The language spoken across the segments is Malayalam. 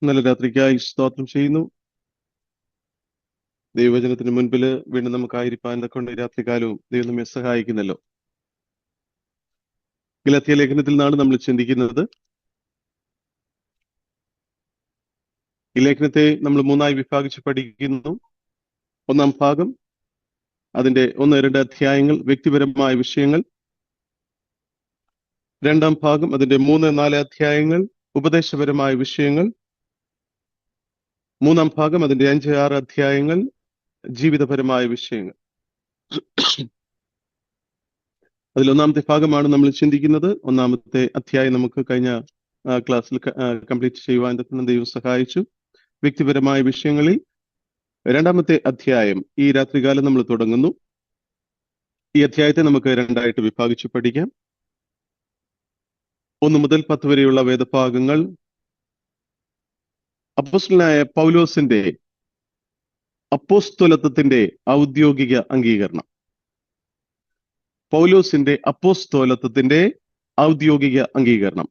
നല്ല രാത്രിക്കായി സ്തോത്രം ചെയ്യുന്നു. ദൈവവചനത്തിന് മുൻപിൽ വീണ്ടും നമുക്കായിരിക്കാൻ കൊണ്ട് രാത്രികാലവും ദൈവം നമ്മെ സഹായിക്കുന്നല്ലോ. ഗലാത്യ ലേഖനത്തിൽ നിന്നാണ് നമ്മൾ ചിന്തിക്കുന്നത്. ഈ ലേഖനത്തെ നമ്മൾ മൂന്നായി വിഭാഗിച്ച് പഠിക്കുന്നു. ഒന്നാം ഭാഗം അതിന്റെ 1-2 അധ്യായങ്ങൾ വ്യക്തിപരമായ വിഷയങ്ങൾ. രണ്ടാം ഭാഗം അതിന്റെ 3-4 അധ്യായങ്ങൾ ഉപദേശപരമായ വിഷയങ്ങൾ. മൂന്നാം ഭാഗം അതിന്റെ 5-6 അധ്യായങ്ങൾ ജീവിതപരമായ വിഷയങ്ങൾ. അതിൽ ഒന്നാമത്തെ ഭാഗമാണ് നമ്മൾ ചിന്തിക്കുന്നത്. ഒന്നാമത്തെ അധ്യായം നമുക്ക് കഴിഞ്ഞ ക്ലാസ്സിൽ കംപ്ലീറ്റ് ചെയ്യുവാൻ ദൈവം സഹായിച്ചു. വ്യക്തിപരമായ വിഷയങ്ങളിൽ രണ്ടാമത്തെ അധ്യായം ഈ രാത്രികാലം നമ്മൾ തുടങ്ങുന്നു. ഈ അധ്യായത്തെ നമുക്ക് രണ്ടായിട്ട് വിഭാഗിച്ച് പഠിക്കാം. 1 മുതൽ 10 വരെയുള്ള വേദഭാഗങ്ങൾ അപ്പോസ്തലനായ പൗലോസിന്റെ അപ്പോസ്തലത്വത്തിന്റെ ഔദ്യോഗിക അംഗീകരണം. പൗലോസിന്റെ അപ്പോസ്തലത്വത്തിന്റെ ഔദ്യോഗിക അംഗീകരണം.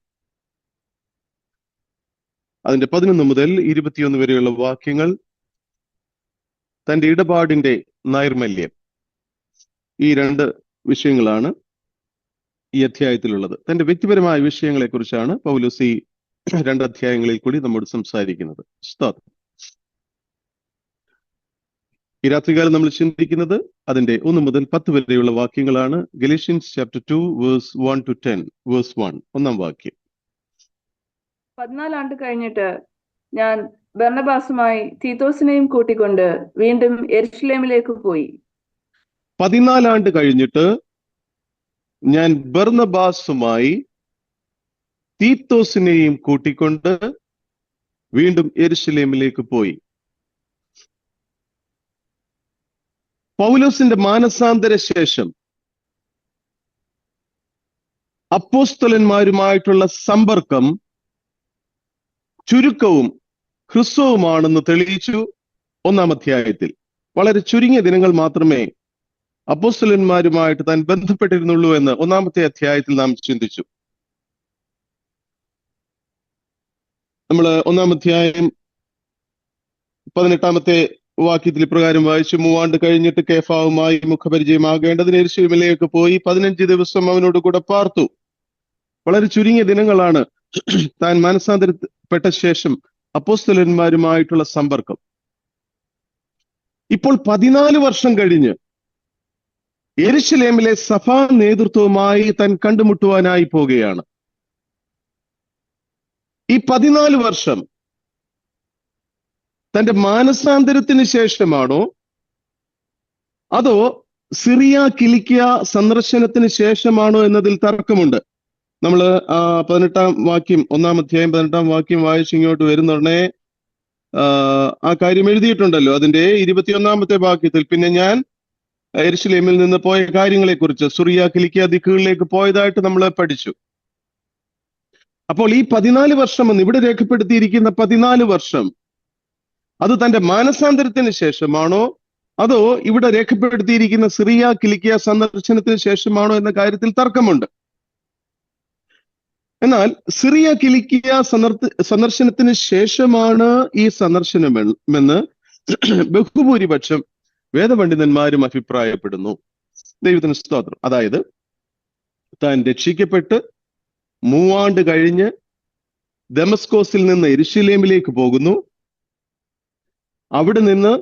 അതിന്റെ 11 മുതൽ 21 വരെയുള്ള വാക്യങ്ങൾ തന്റെ ഇടപാടിന്റെ നൈർമല്യം. ഈ രണ്ട് വിഷയങ്ങളാണ് ഈ അധ്യായത്തിലുള്ളത്. തന്റെ വ്യക്തിപരമായ വിഷയങ്ങളെ കുറിച്ചാണ് പൗലോസ് ഈ 2 അധ്യായങ്ങളിൽ കൂടി നമ്മോട് സംസാരിക്കുന്നത്. സ്തോത്രം. ഈ രാത്രികാലം നമ്മൾ ചിന്തിക്കുന്നത് അതിന്റെ 1 മുതൽ 10 വരെയുള്ള വാക്യങ്ങളാണ്. Galatians chapter 2 verse 1 to 10. Verse 1 ഒന്നാം വാക്യം. 14 ആണ്ട് കഴിഞ്ഞിട്ട് ഞാൻ ബർന്നബാസുമായി തീത്തോസിനെയും കൂട്ടിക്കൊണ്ട് വീണ്ടും യെരുശലേമിലേക്ക് പോയി. 14 ആണ്ട് കഴിഞ്ഞിട്ട് ഞാൻ ബർന്നബാസുമായി തീത്തോസിനെയും കൂട്ടിക്കൊണ്ട് വീണ്ടും യെരുശലേമിലേക്ക് പോയി. പൗലോസിന്റെ മാനസാന്തര ശേഷം അപ്പോസ്തലന്മാരുമായിട്ടുള്ള സമ്പർക്കം ചുരുക്കവും ഹ്രസ്വവുമാണെന്ന് തെളിയിച്ചു. 1-ാം അധ്യായത്തിൽ വളരെ ചുരുങ്ങിയ ദിനങ്ങൾ മാത്രമേ അപ്പോസ്തലന്മാരുമായിട്ട് താൻ ബന്ധപ്പെട്ടിരുന്നുള്ളൂ എന്ന് 1-ാമത്തെ അധ്യായത്തിൽ നാം ചിന്തിച്ചു. നമ്മൾ 1-ാം അധ്യായം 18-ാമത്തെ വാക്യത്തിൽ ഇപ്രകാരം വായിച്ചു: 3 ആണ്ട് കഴിഞ്ഞിട്ട് കേഫാവുമായി മുഖപരിചയമാകേണ്ടതിന് യെരുശലേമിലേക്ക് പോയി 15 ദിവസം അവനോട് കൂടെ പാർത്തു. വളരെ ചുരുങ്ങിയ ദിനങ്ങളാണ് താൻ മാനസാന്തരപ്പെട്ട ശേഷം അപ്പോസ്തലന്മാരുമായിട്ടുള്ള സമ്പർക്കം. ഇപ്പോൾ 14 വർഷം കഴിഞ്ഞ് യെരുശലേമിലെ സഭാ നേതൃത്വവുമായി താൻ കണ്ടുമുട്ടുവാനായി പോകുകയാണ്. ഈ 14 വർഷം തന്റെ മാനസാന്തരത്തിന് ശേഷമാണോ അതോ സിറിയ കിലിക്കിയ സന്ദർശനത്തിന് ശേഷമാണോ എന്നതിൽ തർക്കമുണ്ട്. നമ്മൾ 18-ാം വാക്യം 1-ാം അധ്യായം 18-ാം വാക്യം വായിച്ച് ഇങ്ങോട്ട് വരുന്നുടനെ ആ കാര്യം എഴുതിയിട്ടുണ്ടല്ലോ. അതിന്റെ 21-ാമത്തെ വാക്യത്തിൽ പിന്നെ ഞാൻ യെരുശലേമിൽ നിന്ന് പോയ കാര്യങ്ങളെ കുറിച്ച് സിറിയ കിലിക്കിയ ദിക്കുകളിലേക്ക് പോയതായിട്ട് നമ്മൾ പഠിച്ചു. അപ്പോൾ ഈ 14 വർഷം എന്ന് ഇവിടെ രേഖപ്പെടുത്തിയിരിക്കുന്ന 14 വർഷം അത് തന്റെ മാനസാന്തരത്തിന് ശേഷമാണോ അതോ ഇവിടെ രേഖപ്പെടുത്തിയിരിക്കുന്ന സിറിയ കിലിക്കിയ സന്ദർശനത്തിന് ശേഷമാണോ എന്ന കാര്യത്തിൽ തർക്കമുണ്ട്. എന്നാൽ സിറിയ കിലിക്കിയ സന്ദർശനത്തിന് ശേഷമാണ് ഈ സന്ദർശനമെന്ന് ബഹുഭൂരിപക്ഷം വേദപണ്ഡിതന്മാരും അഭിപ്രായപ്പെടുന്നു. ദൈവത്തിന് സ്തോത്രം. അതായത് താൻ രക്ഷിക്കപ്പെട്ട് 3 ആണ്ട് കഴിഞ്ഞ് ദമസ്കോസിൽ നിന്ന് യെരുശലേമിലേക്ക് പോകുന്നു. അവിടെ നിന്ന്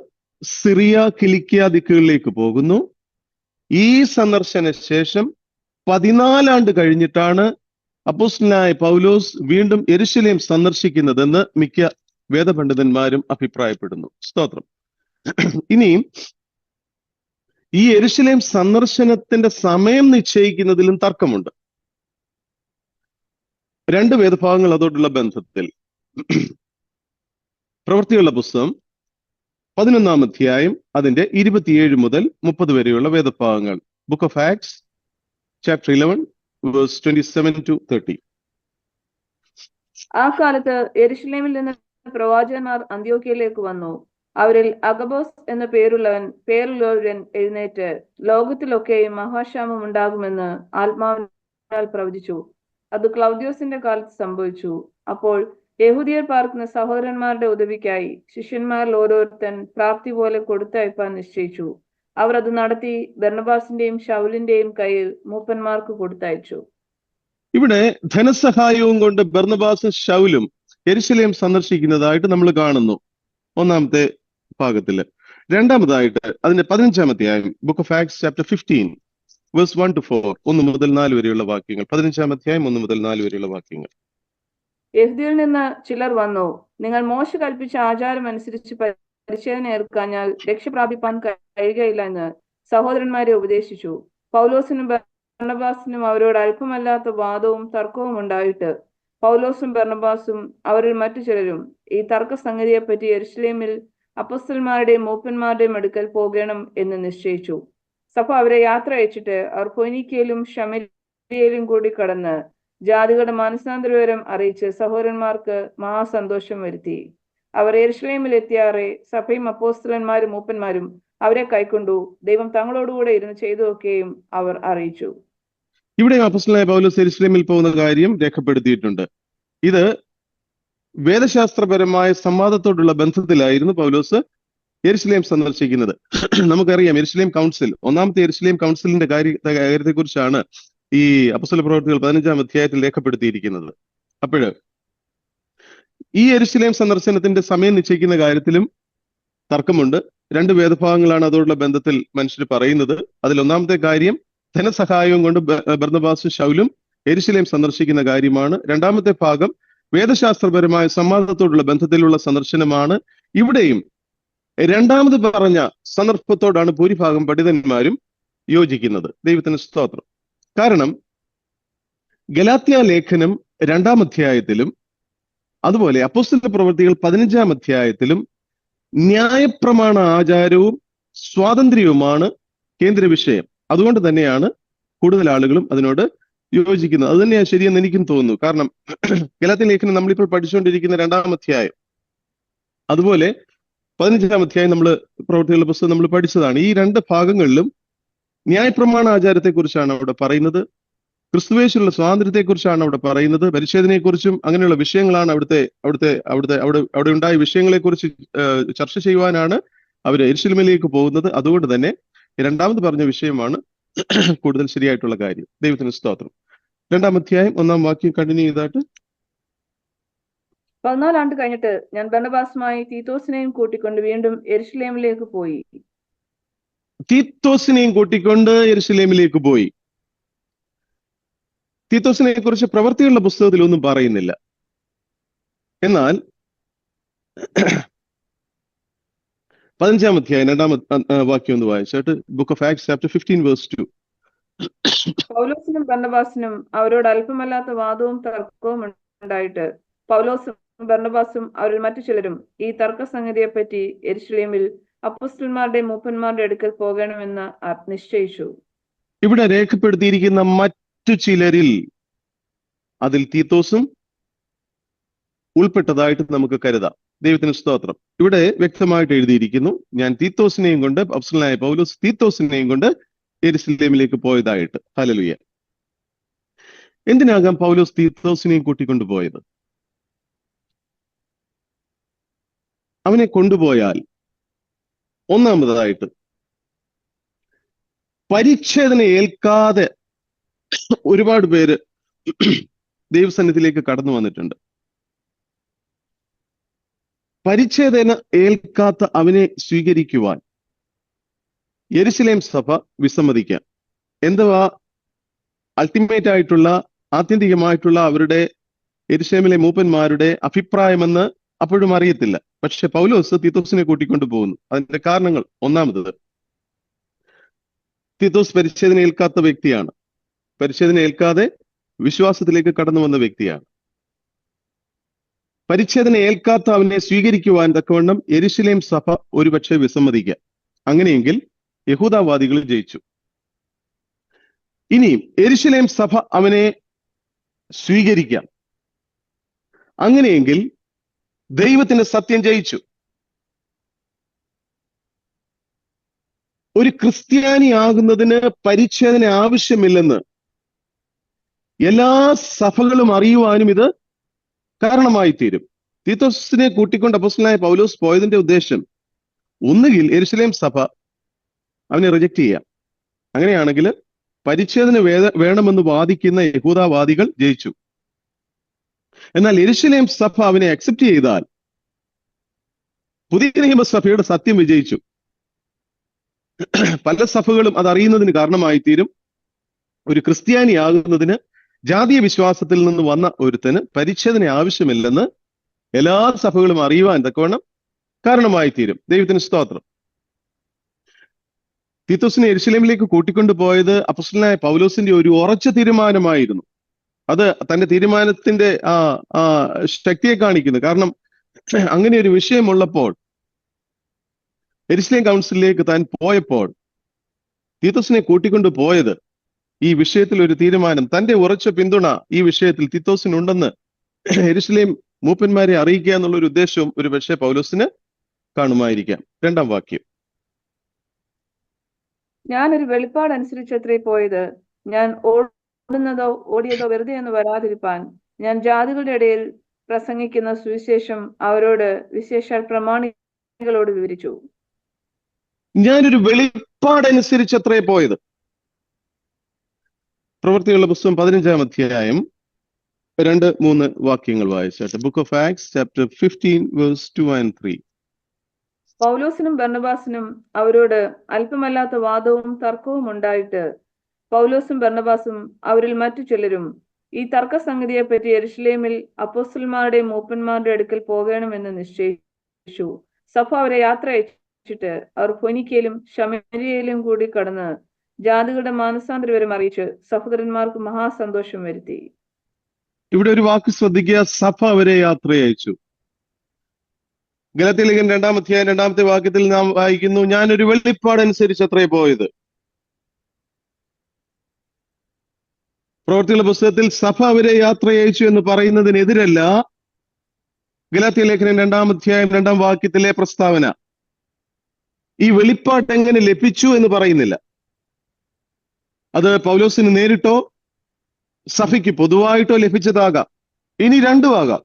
സിറിയ കിലിക്കിയ ദിക്കുകളിലേക്ക് പോകുന്നു. ഈ സന്ദർശന ശേഷം 14 ആണ്ട് കഴിഞ്ഞിട്ടാണ് അപ്പോസ്തലനായ പൗലോസ് വീണ്ടും യെരുശലേം സന്ദർശിക്കുന്നതെന്ന് മിക്ക വേദപണ്ഡിതന്മാരും അഭിപ്രായപ്പെടുന്നു. സ്തോത്രം. ഇനിയും ഈ യെരുശലേം സന്ദർശനത്തിന്റെ സമയം നിശ്ചയിക്കുന്നതിലും തർക്കമുണ്ട്. 2 വേദഭാഗങ്ങൾ അതോടുള്ള ബന്ധത്തിൽ. പ്രവൃത്തികളുടെ പുസ്തകം 11-ാം അധ്യായം അതിന്റെ 27 മുതൽ 30 വരെയുള്ള വേദഭാഗങ്ങൾ. Book of Acts chapter 11 verse 27 to 30. ആ കാലത്ത് യെരുശലേമിൽ നിന്ന് പ്രവാചകന്മാർ അന്ത്യോക്യയിലേക്ക് വന്നു. അവരിൽ അഗബോസ് എന്ന പേരുള്ളവൻ എഴുന്നേറ്റ് ലോകത്തിലൊക്കെയും മഹാക്ഷാമം ഉണ്ടാകുമെന്ന് ആത്മാവിനാൽ പ്രവചിച്ചു. അത് ക്ലൗദ്യോസിന്റെ കാലത്ത് സംഭവിച്ചു. അപ്പോൾ യഹൂദിയർ പാർക്കുന്ന സഹോദരന്മാരുടെ ഉദവിക്കായി ശിഷ്യന്മാരിൽ ഓരോരുത്തൻ പ്രാപ്തി പോലെ കൊടുത്തയപ്പാൻ നിശ്ചയിച്ചു. അവർ അത് നടത്തി ബർന്നബാസിന്റെയും ശൗലിന്റെയും കയ്യിൽ മൂപ്പന്മാർക്ക് കൊടുത്തയച്ചു. ഇവിടെ ധനസഹായവും കൊണ്ട് ബർന്നബാസും ശൗലും യെരുശലേം സന്ദർശിക്കുന്നതായിട്ട് നമ്മൾ കാണുന്നു ഒന്നാമത്തെ ഭാഗത്തില്. രണ്ടാമതായിട്ട് അതിന്റെ 15-ാം അധ്യായം, book of Acts chapter 15 verse 1 to 4, 1 മുതൽ 4 വരെയുള്ള വാക്യങ്ങൾ. 15-ാം അധ്യായം 1 മുതൽ 4 വരെയുള്ള വാക്യങ്ങൾ. യഹൂദിയിൽ നിന്ന് ചിലർ വന്നു, നിങ്ങൾ മോശ കൽപ്പിച്ച ആചാരം അനുസരിച്ച് പരിച്ഛേദന ഏൽക്കാഞ്ഞാൽ രക്ഷ പ്രാപിപ്പാൻ കഴിയുകയില്ല എന്ന് സഹോദരന്മാരെ ഉപദേശിച്ചു. പൗലോസിനും ബർന്നബാസിനും അവരോട് അല്പമല്ലാത്ത വാദവും തർക്കവും ഉണ്ടായിട്ട് പൗലോസും ബർന്നബാസും അവരിൽ മറ്റു ചിലരും ഈ തർക്കസംഗതിയെപ്പറ്റി യെരുശലേമിൽ അപ്പോസ്തലന്മാരുടെയും മൂപ്പന്മാരുടെയും അടുക്കൽ പോകണം എന്ന് നിശ്ചയിച്ചു. സഭ അവരെ യാത്ര അയച്ചിട്ട് അവർ ഫൊയ്നീക്കയിലും ശമര്യയിലും കൂടി കടന്ന് ജാതികളുടെ മാനസാന്തരവിവരം അറിയിച്ച് സഹോദരന്മാർക്ക് മഹാസന്തോഷം വരുത്തി. അവർ യെരുശലേമിൽ എത്തിയാറെ സഭയും അപ്പോസ്തലന്മാരും മൂപ്പന്മാരും അവരെ കൈക്കൊണ്ടു ദൈവം തങ്ങളോടുകൂടെ ഇരുന്ന് ചെയ്തതൊക്കെയും അവർ അറിയിച്ചു. ഇവിടെ അപ്പോസ്തലനായ പൗലോസ് യെരുശലേമിൽ പോകുന്ന കാര്യം രേഖപ്പെടുത്തിയിട്ടുണ്ട്. ഇത് വേദശാസ്ത്രപരമായ സംവാദത്തോടുള്ള ബന്ധത്തിലായിരുന്നു പൗലോസ് യെരുശലേം സന്ദർശിക്കുന്നത്. നമുക്കറിയാം യെരുശലേം കൗൺസിൽ, ഒന്നാമത്തെ യെരുശലേം കൗൺസിലിന്റെ കാര്യത്തെക്കുറിച്ചാണ് ഈ അപ്പോസ്തല പ്രവൃത്തികൾ 15-ാം അധ്യായത്തിൽ രേഖപ്പെടുത്തിയിരിക്കുന്നത്. അപ്പോഴ് ഈ യെരുശലേം സന്ദർശനത്തിന്റെ സമയം നിശ്ചയിക്കുന്ന കാര്യത്തിലും തർക്കമുണ്ട്. രണ്ട് വേദഭാഗങ്ങളാണ് അതോടുള്ള ബന്ധത്തിൽ മനുഷ്യർ പറയുന്നത്. അതിൽ ഒന്നാമത്തെ കാര്യം ധനസഹായവും കൊണ്ട് ബർന്നബാസും ശൗലും യെരുശലേം സന്ദർശിക്കുന്ന കാര്യമാണ്. രണ്ടാമത്തെ ഭാഗം വേദശാസ്ത്രപരമായ സംവാദത്തോടുള്ള ബന്ധത്തിലുള്ള സന്ദർശനമാണ്. ഇവിടെയും രണ്ടാമത് പറഞ്ഞ സന്ദർഭത്തോടാണ് ഭൂരിഭാഗം പണ്ഡിതന്മാരും യോജിക്കുന്നത്. ദൈവത്തിന് സ്തോത്രം. കാരണം ഗലാത്യ ലേഖനം 2-ാം അധ്യായത്തിലും അതുപോലെ അപ്പോസ്തല പ്രവൃത്തികൾ 15-ാം അധ്യായത്തിലും ന്യായപ്രമാണ ആചാരവും സ്വാതന്ത്ര്യവുമാണ് കേന്ദ്ര വിഷയം. അതുകൊണ്ട് തന്നെയാണ് കൂടുതൽ ആളുകളും അതിനോട് യോജിക്കുന്നത്. അത് തന്നെയാണ് ശരിയെന്ന് എനിക്കും തോന്നുന്നു. കാരണം ഗലാത്യ ലേഖനം നമ്മളിപ്പോൾ പഠിച്ചുകൊണ്ടിരിക്കുന്ന 2-ാം അധ്യായം, അതുപോലെ 15-ാം അധ്യായം നമ്മൾ പ്രവൃത്തികളുടെ പുസ്തകം നമ്മൾ പഠിച്ചതാണ്. ഈ രണ്ട് ഭാഗങ്ങളിലും ന്യായപ്രമാണ ആചാരത്തെക്കുറിച്ചാണ് അവിടെ പറയുന്നത്, ക്രിസ്തുവേശുള്ള സ്വാതന്ത്ര്യത്തെക്കുറിച്ചാണ് അവിടെ പറയുന്നത്, പരിച്ഛേദനയെക്കുറിച്ചും അങ്ങനെയുള്ള വിഷയങ്ങളാണ് അവിടെ ഉണ്ടായ വിഷയങ്ങളെക്കുറിച്ച് ചർച്ച ചെയ്യുവാനാണ് അവർ യെരുശലേമിലേക്ക് പോകുന്നത്. അതുകൊണ്ട് തന്നെ രണ്ടാമത് പറഞ്ഞ വിഷയമാണ് കൂടുതൽ ശരിയായിട്ടുള്ള കാര്യം. ദൈവത്തിന് സ്തോത്രം. 2-ാം അധ്യായം 1-ാം വാക്യം കണ്ടിന്യൂ ചെയ്തായിട്ട്. 14 ആണ്ട് കഴിഞ്ഞിട്ട് ഞാൻ ബർന്നബാസുമായി തീത്തോസിനെയും കൂട്ടിക്കൊണ്ട് വീണ്ടും യെരുശലേമിലേക്ക് പോയി. തീത്തോസിനെയും കൂട്ടിക്കൊണ്ട് യെരുശലേമിലേക്ക് പോയി. തീത്തോസിനെ കുറിച്ച് പ്രവൃത്തികളുടെ പുസ്തകത്തിൽ ഒന്നും പറയുന്നില്ല. എന്നാൽ 15-ാം അധ്യായം 2-ാം വാക്യം ഒന്ന് വായിച്ചിട്ട്, book of Acts chapter 15 verse 2. പൗലോസിനും ബർന്നബാസിനും അവരോട് അല്പമല്ലാത്ത വാദവും തർക്കവും ഉണ്ടായിട്ട് പൗലോസും ബർന്നബാസും അവരിൽ മറ്റു ചിലരും ഈ തർക്കസംഗതിയെപ്പറ്റി യെരുശലേമിൽ അപ്പോസ്തലന്മാരുടെയും മൂപ്പന്മാരുടെ അടുക്കൽ പോകണമെന്ന് നിശ്ചയിച്ചു. ഇവിടെ രേഖപ്പെടുത്തിയിരിക്കുന്ന മറ്റു ചിലരിൽ അതിൽ തീത്തോസും ഉൾപ്പെട്ടതായിട്ട് നമുക്ക് കരുതാം. ദൈവത്തിന് സ്തോത്രം. ഇവിടെ വ്യക്തമായിട്ട് എഴുതിയിരിക്കുന്നു, ഞാൻ തീത്തോസിനെയും കൊണ്ട്, അപ്പോസ്തലനായ പൗലോസ് തീത്തോസിനെയും കൊണ്ട് യെരുശലേമിലേക്ക് പോയതായിട്ട്. ഹല്ലേലൂയ. എന്തിനാകാം പൗലോസ് തീത്തോസിനെയും കൂട്ടിക്കൊണ്ടുപോയത്? അവനെ കൊണ്ടുപോയാൽ ഒന്നാമതായിട്ട് പരിച്ഛേദന ഏൽക്കാതെ ഒരുപാട് പേര് ദൈവസന്നിധിയിലേക്ക് കടന്നു വന്നിട്ടുണ്ട്. പരിച്ഛേദന ഏൽക്കാത്ത അവനെ സ്വീകരിക്കുവാൻ യെരുശലേം സഭ വിസമ്മതിക്കാം. എന്തുവാ അൾട്ടിമേറ്റ് ആയിട്ടുള്ള, ആത്യന്തികമായിട്ടുള്ള അവരുടെ യെരുശലേമിലെ മൂപ്പന്മാരുടെ അഭിപ്രായമെന്ന് അപ്പോഴും അറിയത്തില്ല. പക്ഷെ പൗലോസ് തീത്തോസിനെ കൂട്ടിക്കൊണ്ടു പോകുന്നു. അതിന്റെ കാരണങ്ങൾ, ഒന്നാമത് തീത്തോസ് പരിച്ഛേദന ഏൽക്കാത്ത വ്യക്തിയാണ്. പരിച്ഛേദന ഏൽക്കാതെ വിശ്വാസത്തിലേക്ക് കടന്നു വന്ന വ്യക്തിയാണ്. പരിച്ഛേദന ഏൽക്കാത്ത അവനെ സ്വീകരിക്കുവാൻ തക്കവണ്ണം യെരുശലേം സഭ ഒരുപക്ഷെ വിസമ്മതിക്കാം. അങ്ങനെയെങ്കിൽ യഹൂദവാദികൾ ജയിച്ചു. ഇനിയും യെരുശലേം സഭ അവനെ സ്വീകരിക്കാം. അങ്ങനെയെങ്കിൽ ദൈവത്തിന്റെ സത്യം ജയിച്ചു. ഒരു ക്രിസ്ത്യാനി ആകുന്നതിന് പരിച്ഛേദന ആവശ്യമില്ലെന്ന് എല്ലാ സഭകളും അറിയുവാനും ഇത് കാരണമായി തീരും. തീത്തോസിനെ കൂട്ടിക്കൊണ്ട് അപ്പോസ്തലനായ പൗലോസ് പോയതിന്റെ ഉദ്ദേശം ഒന്നുകിൽ യെരുശലേം സഭ അവനെ റിജക്ട് ചെയ്യാം, അങ്ങനെയാണെങ്കിൽ പരിച്ഛേദന വേണമെന്ന് വാദിക്കുന്ന യഹൂദവാദികൾ ജയിച്ചു. എന്നാൽ യെരുശലേം സഭ അവനെ അക്സെപ്റ്റ് ചെയ്താൽ പുതിയ നിയമസഭയുടെ സത്യം വിജയിച്ചു. പല സഭകളും അതറിയുന്നതിന് കാരണമായി തീരും. ഒരു ക്രിസ്ത്യാനിയാകുന്നതിന് ജാതീയ വിശ്വാസത്തിൽ നിന്ന് വന്ന ഒരുത്തന് പരിച്ഛേദന ആവശ്യമില്ലെന്ന് എല്ലാ സഭകളും അറിയുവാൻ തക്കവണ്ണം കാരണമായി തീരും. ദൈവത്തിന് സ്തോത്രം. തീത്തോസിനെ യെരുശലേമിലേക്ക് കൂട്ടിക്കൊണ്ടു പോയത് അപ്പോസ്തലനായ പൗലോസിന്റെ ഒരു ഉറച്ച തീരുമാനമായിരുന്നു. അത് തന്റെ തീരുമാനത്തിന്റെ ശക്തിയെ കാണിക്കുന്നു. കാരണം അങ്ങനെ ഒരു വിഷയമുള്ളപ്പോൾ യെരുശലേം കൗൺസിലിലേക്ക് താൻ പോയപ്പോൾ തീത്തോസിനെ കൂട്ടിക്കൊണ്ടു പോയത് ഈ വിഷയത്തിൽ ഒരു തീരുമാനം, തന്റെ ഉറച്ച പിന്തുണ ഈ വിഷയത്തിൽ തീത്തോസിനുണ്ടെന്ന് യെരുശലേം മൂപ്പന്മാരെ അറിയിക്കുക എന്നുള്ള ഒരു ഉദ്ദേശവും ഒരു പക്ഷേ പൗലോസിന് കാണുമായിരിക്കാം. 2-ാം വാക്യം. ഞാനൊരു വെളിപ്പാട് അനുസരിച്ചത്രേ പോയത്, ഞാൻ ഓടുന്നതോ ഓടിയതോ വെറുതെ എന്ന് വരാതിരിപ്പാൻ ഞാൻ ജാതികളുടെ ഇടയിൽ പ്രസംഗിക്കുന്ന സുവിശേഷം അവരോട് വിശേഷാൽ പ്രമാണികളോട് വിവരിച്ചു. ഞാനൊരു വെളിപ്പാടനുസരിച്ചത്രേ പോയത്. പ്രവൃത്തികളുടെ പുസ്തകം 15-ാം അധ്യായം 2-3 വാക്യങ്ങൾ വായിച്ചാട്ടെ. Book of Acts chapter 15 verse 2 and 3. പൗലോസിനും ബർന്നബാസിനും അവരോട് അല്പമല്ലാത്ത വാദവും തർക്കവും ഉണ്ടായിട്ട് പൗലോസും ബർന്നബാസും അവരിൽ മറ്റു ചിലരും ഈ തർക്കസംഗതിയെ പറ്റി യെരുശലേമിൽ അപ്പോസ്തലന്മാരുടെയും മൂപ്പന്മാരുടെ അടുക്കൽ പോകണമെന്ന് നിശ്ചയിച്ചു. സഭ അവരെ യാത്ര അയച്ചിട്ട് അവർ ഫൊനിക്കയിലും ശമരിയയിലും കൂടി കടന്ന് ജാതികളുടെ മാനസാന്തരവരും അറിയിച്ച് സഹോദരന്മാർക്ക് മഹാസന്തോഷം വരുത്തി. ഇവിടെ ഒരു വാക്ക് ശ്രദ്ധിക്കുക, സഭ അവരെ യാത്ര അയച്ചു. ഗലാത്യലേഖനം 2-ാം അധ്യായം 2-ാമത്തെ വാക്യത്തിൽ നാം വായിക്കുന്നു, ഞാനൊരു വെളിപ്പാടനുസരിച്ച് അത്രേ പോയത്. പ്രവൃത്തികളുടെ പുസ്തകത്തിൽ സഭ അവരെ യാത്ര അയച്ചു എന്ന് പറയുന്നതിനെതിരല്ല ഗലാത്യലേഖനം 2-ാം അധ്യായം 2-ാം വാക്യത്തിലെ പ്രസ്താവന. ഈ വെളിപ്പാട് എങ്ങനെ ലഭിച്ചു എന്ന് പറയുന്നില്ല. അത് പൗലോസിന് നേരിട്ടോ സഭയ്ക്ക് പൊതുവായിട്ടോ ലഭിച്ചതാകാം. ഇനി രണ്ടും ആകാം.